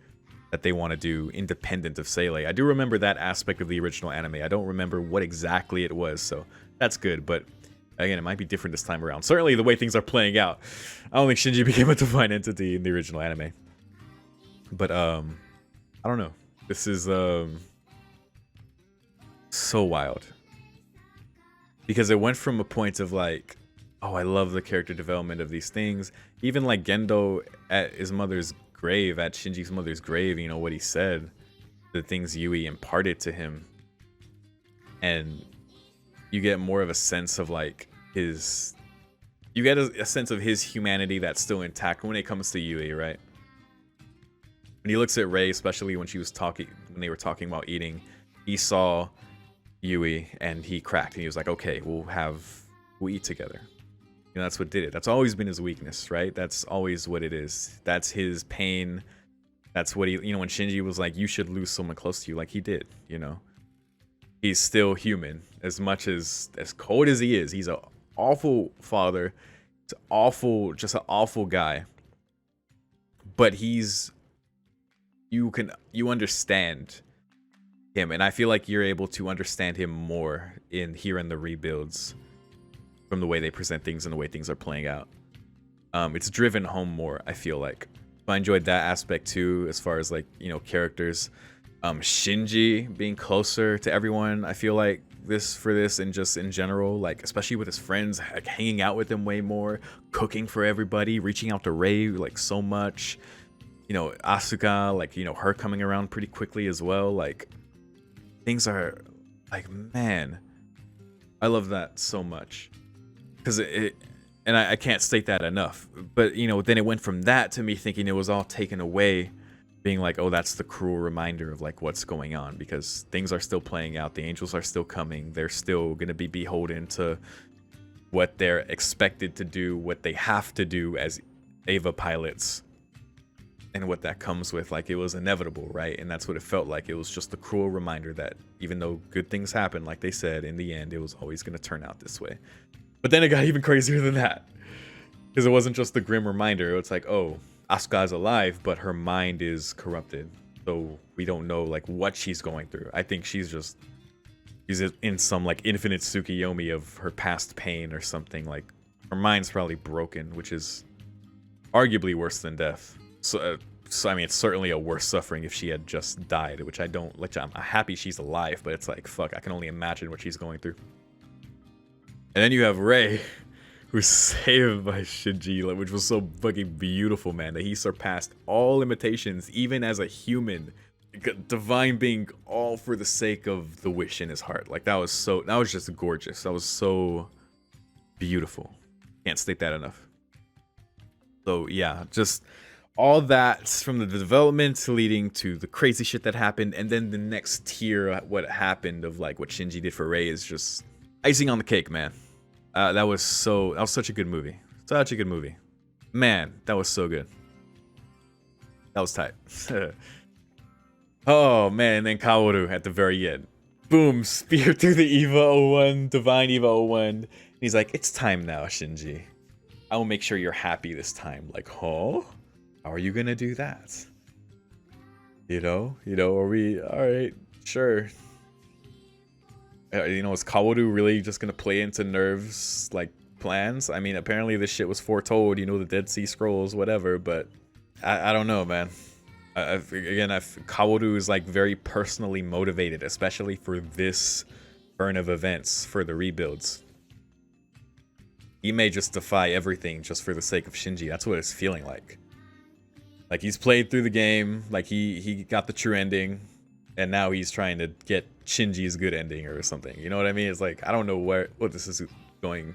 that they want to do independent of Seele. I do remember that aspect of the original anime. I don't remember what exactly it was, so that's good. But again, it might be different this time around. Certainly the way things are playing out, I don't think Shinji became a divine entity in the original anime. But I don't know. This is so wild. Because it went from a point of like, oh, I love the character development of these things. Even like Gendo at his mother's grave, at Shinji's mother's grave, you know, what he said, the things Yui imparted to him. And you get more of a sense of like his, you get a sense of his humanity that's still intact when it comes to Yui, right? When he looks at Rei, especially when they were talking about eating, he saw Yui and he cracked, and he was like, okay, we'll eat together. You know, that's what did it. That's always been his weakness, right? That's always what it is. That's his pain. That's what he, you know, when Shinji was like, you should lose someone close to you, like he did, you know. He's still human. As much as cold as he is, he's an awful father. It's awful, just an awful guy. But you understand him, and I feel like you're able to understand him more in the rebuilds, from the way they present things and the way things are playing out. It's driven home more, I feel like. I enjoyed that aspect too, as far as like, you know, characters. Shinji being closer to everyone, I feel like for this and just in general, like especially with his friends, like hanging out with them way more, cooking for everybody, reaching out to Rei like so much. You know, Asuka, like, you know, her coming around pretty quickly as well. Like, things are like, man, I love that so much, because and I can't state that enough. But you know, then it went from that to me thinking it was all taken away, being like, oh, that's the cruel reminder of like what's going on, because things are still playing out, the angels are still coming, they're still gonna be beholden to what they're expected to do, what they have to do as Eva pilots, and what that comes with. Like, it was inevitable, right? And that's what it felt like. It was just a cruel reminder that even though good things happen, like they said, in the end, it was always going to turn out this way. But then it got even crazier than that, because it wasn't just the grim reminder. It's like, oh, Asuka's alive, but her mind is corrupted. So we don't know like what she's going through. I think she's in some like infinite Tsukiyomi of her past pain or something. Like, her mind's probably broken, which is arguably worse than death. So I mean, it's certainly a worse suffering if she had just died, which I don't, like, I'm happy she's alive, but it's like, fuck, I can only imagine what she's going through. And then you have Rei, who's saved by Shinji, which was so fucking beautiful, man, that he surpassed all limitations, even as a human, divine being, all for the sake of the wish in his heart. Like, that was just gorgeous. That was so beautiful. Can't state that enough. So yeah, just all that from the development leading to the crazy shit that happened, and then the next tier, what happened of like what Shinji did for Rei, is just icing on the cake, man. That was such a good movie. Such a good movie. Man, that was so good. That was tight. Oh man, and then Kaworu at the very end. Boom, spear through the Eva 01, Divine Eva 01. And he's like, it's time now, Shinji. I will make sure you're happy this time. Like, huh? How are you gonna do that? Are we alright, sure. Is Kaworu really just gonna play into Nerve's like plans? I mean, apparently this shit was foretold, the Dead Sea Scrolls, whatever, but I don't know, man. Kaworu is like very personally motivated, especially for this turn of events for the rebuilds. He may just defy everything just for the sake of Shinji. That's what it's feeling like. Like he's played through the game, like he got the true ending, and now he's trying to get Shinji's good ending or something. You know what I mean? It's like I don't know what this is going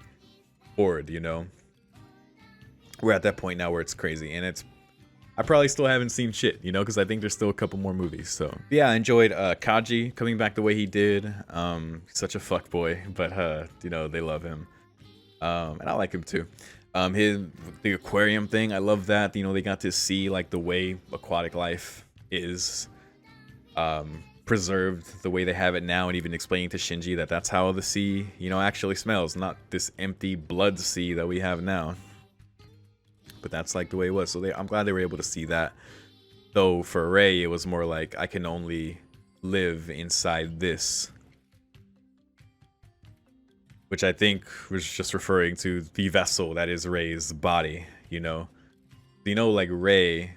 forward. We're at that point now where it's crazy, and I probably still haven't seen shit, because I think there's still a couple more movies. So yeah, I enjoyed Kaji coming back the way he did. Such a fuck boy, but they love him, and I like him too. The aquarium thing, I love that. They got to see like the way aquatic life is preserved the way they have it now, and even explaining to Shinji that that's how the sea, actually smells, not this empty blood sea that we have now. But that's like the way it was. So I'm glad they were able to see that. Though for Rei, it was more like I can only live inside this, which I think was just referring to the vessel that is Rei's body. Like Rei,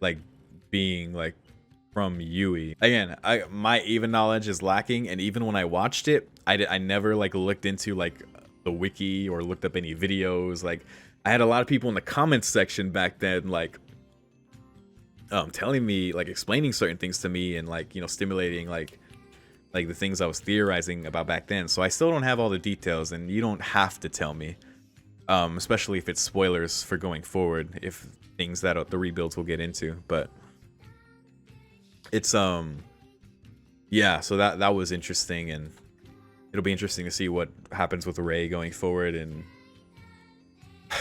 like being like from Yui. Again, my Eva knowledge is lacking, and even when I watched it, I never like looked into like the wiki or looked up any videos. Like I had a lot of people in the comments section back then, like telling me, like explaining certain things to me, and like stimulating like the things I was theorizing about back then. So I still don't have all the details, and you don't have to tell me, especially if it's spoilers for going forward, if things that the rebuilds will get into. But it's yeah, so that was interesting, and it'll be interesting to see what happens with Rei going forward. And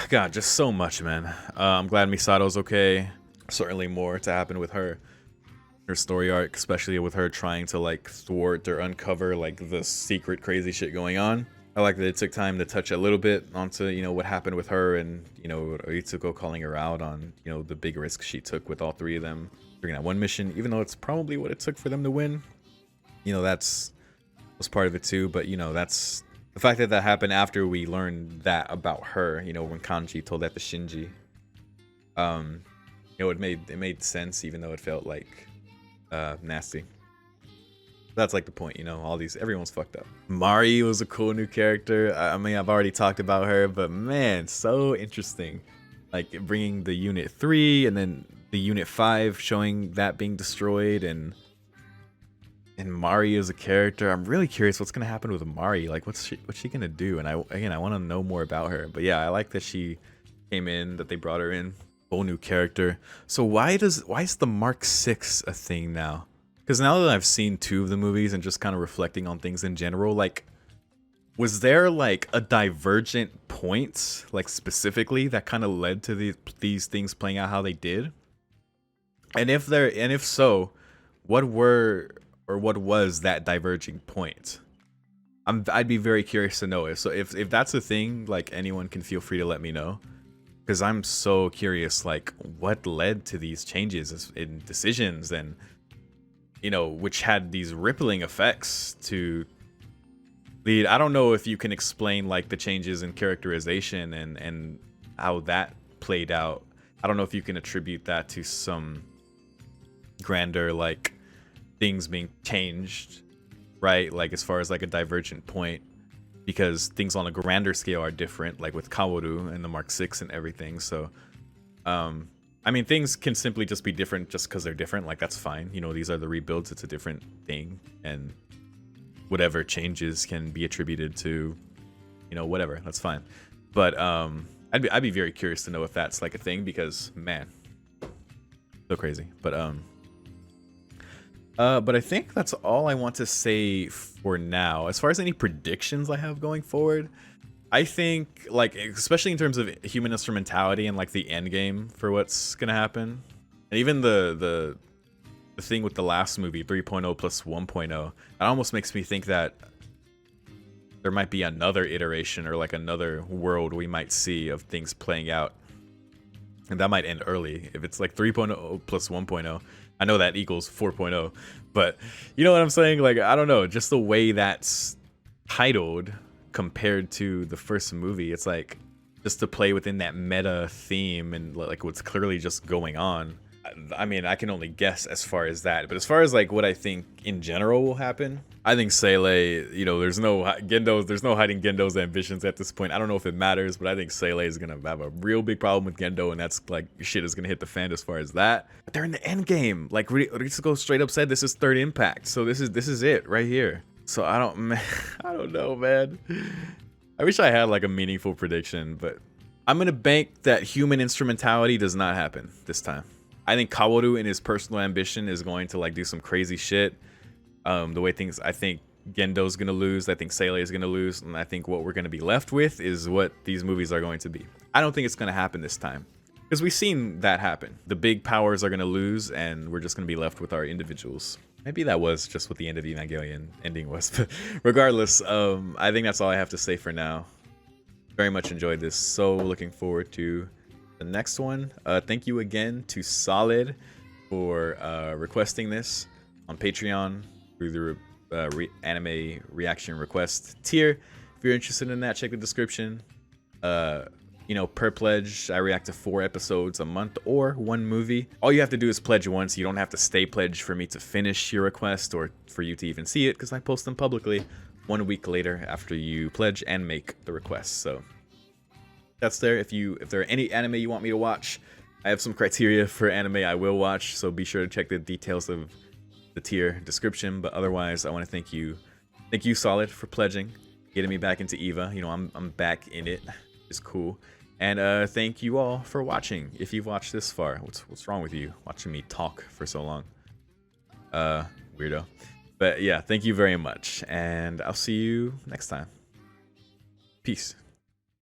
God, just so much, man. I'm glad Misato's okay. Certainly more to happen with her story arc, especially with her trying to like thwart or uncover like the secret crazy shit going on. I like that it took time to touch a little bit onto what happened with her, and Itsuko calling her out on the big risk she took with all three of them during that one mission, even though it's probably what it took for them to win. That's was part of it too, but that's the fact that happened after we learned that about her, when Kanji told that to Shinji. It made sense, even though it felt like nasty. That's like the point, everyone's fucked up. Mari was a cool new character. I mean, I've already talked about her, but man, so interesting. Like bringing the Unit 3 and then the Unit 5, showing that being destroyed, and Mari as a character. I'm really curious what's gonna happen with Mari. Like, what's she gonna do? And I want to know more about her. But yeah, I like that she came in, that they brought her in. Whole new character. So why is the Mark 6 a thing now? Because now that I've seen 2 of the movies and just kind of reflecting on things in general, like, was there like a divergent point, like specifically, that kind of led to these things playing out how they did? And if so, what was that diverging point? I'd be very curious to know. If that's a thing, like, anyone can feel free to let me know, because I'm so curious, like, what led to these changes in decisions, and which had these rippling effects to lead. I don't know if you can explain like the changes in characterization and how that played out. I don't know if you can attribute that to some grander like things being changed, right? Like as far as like a divergent point, because things on a grander scale are different, like with Kaworu and the Mark 6 and everything. So I mean, things can simply just be different just because they're different. Like, that's fine. These are the rebuilds. It's a different thing. And whatever changes can be attributed to, whatever. That's fine. But I'd be very curious to know if that's like a thing, because, man, so crazy. But I think that's all I want to say for now. As far as any predictions I have going forward, I think, like, especially in terms of human instrumentality and like the end game for what's gonna happen, and even the the thing with the last movie, 3.0 plus 1.0, that almost makes me think that there might be another iteration or like another world we might see of things playing out. And that might end early. If it's like 3.0 plus 1.0, I know that equals 4.0, but you know what I'm saying? Like, I don't know, just the way that's titled compared to the first movie, it's like just to play within that meta theme and like what's clearly just going on. I mean, I can only guess as far as that, but as far as like what I think in general will happen, I think Seele, you know, there's no hiding Gendo's ambitions at this point. I don't know if it matters, but I think Seele is gonna have a real big problem with Gendo, and that's like shit is gonna hit the fan as far as that. But they're in the end game. Like Ritsuko straight up said, this is third impact, so this is it right here. So I don't know, man. I wish I had like a meaningful prediction, but I'm gonna bank that human instrumentality does not happen this time. I think Kaworu in his personal ambition is going to like do some crazy shit. The way things, I think Gendo's gonna lose, I think Seele is gonna lose, and I think what we're gonna be left with is what these movies are going to be. I don't think it's gonna happen this time, because we've seen that happen. The big powers are gonna lose, and we're just gonna be left with our individuals. Maybe that was just what the end of Evangelion ending was, but regardless, I think that's all I have to say for now. Very much enjoyed this, so looking forward to the next one. Thank you again to Solid for requesting this on Patreon through the anime reaction request tier. If you're interested in that, check the description. You know, per pledge, I react to 4 episodes a month or 1 movie. All you have to do is pledge once. You don't have to stay pledged for me to finish your request or for you to even see it, because I post them publicly 1 week later after you pledge and make the request. So that's there. If there are any anime you want me to watch, I have some criteria for anime I will watch, so be sure to check the details of the tier description. But otherwise, I want to thank you Solid, for pledging, getting me back into Eva. You know, I'm back in it. It's cool. And thank you all for watching. If you've watched this far, what's wrong with you watching me talk for so long? Weirdo. But yeah, thank you very much, and I'll see you next time. Peace.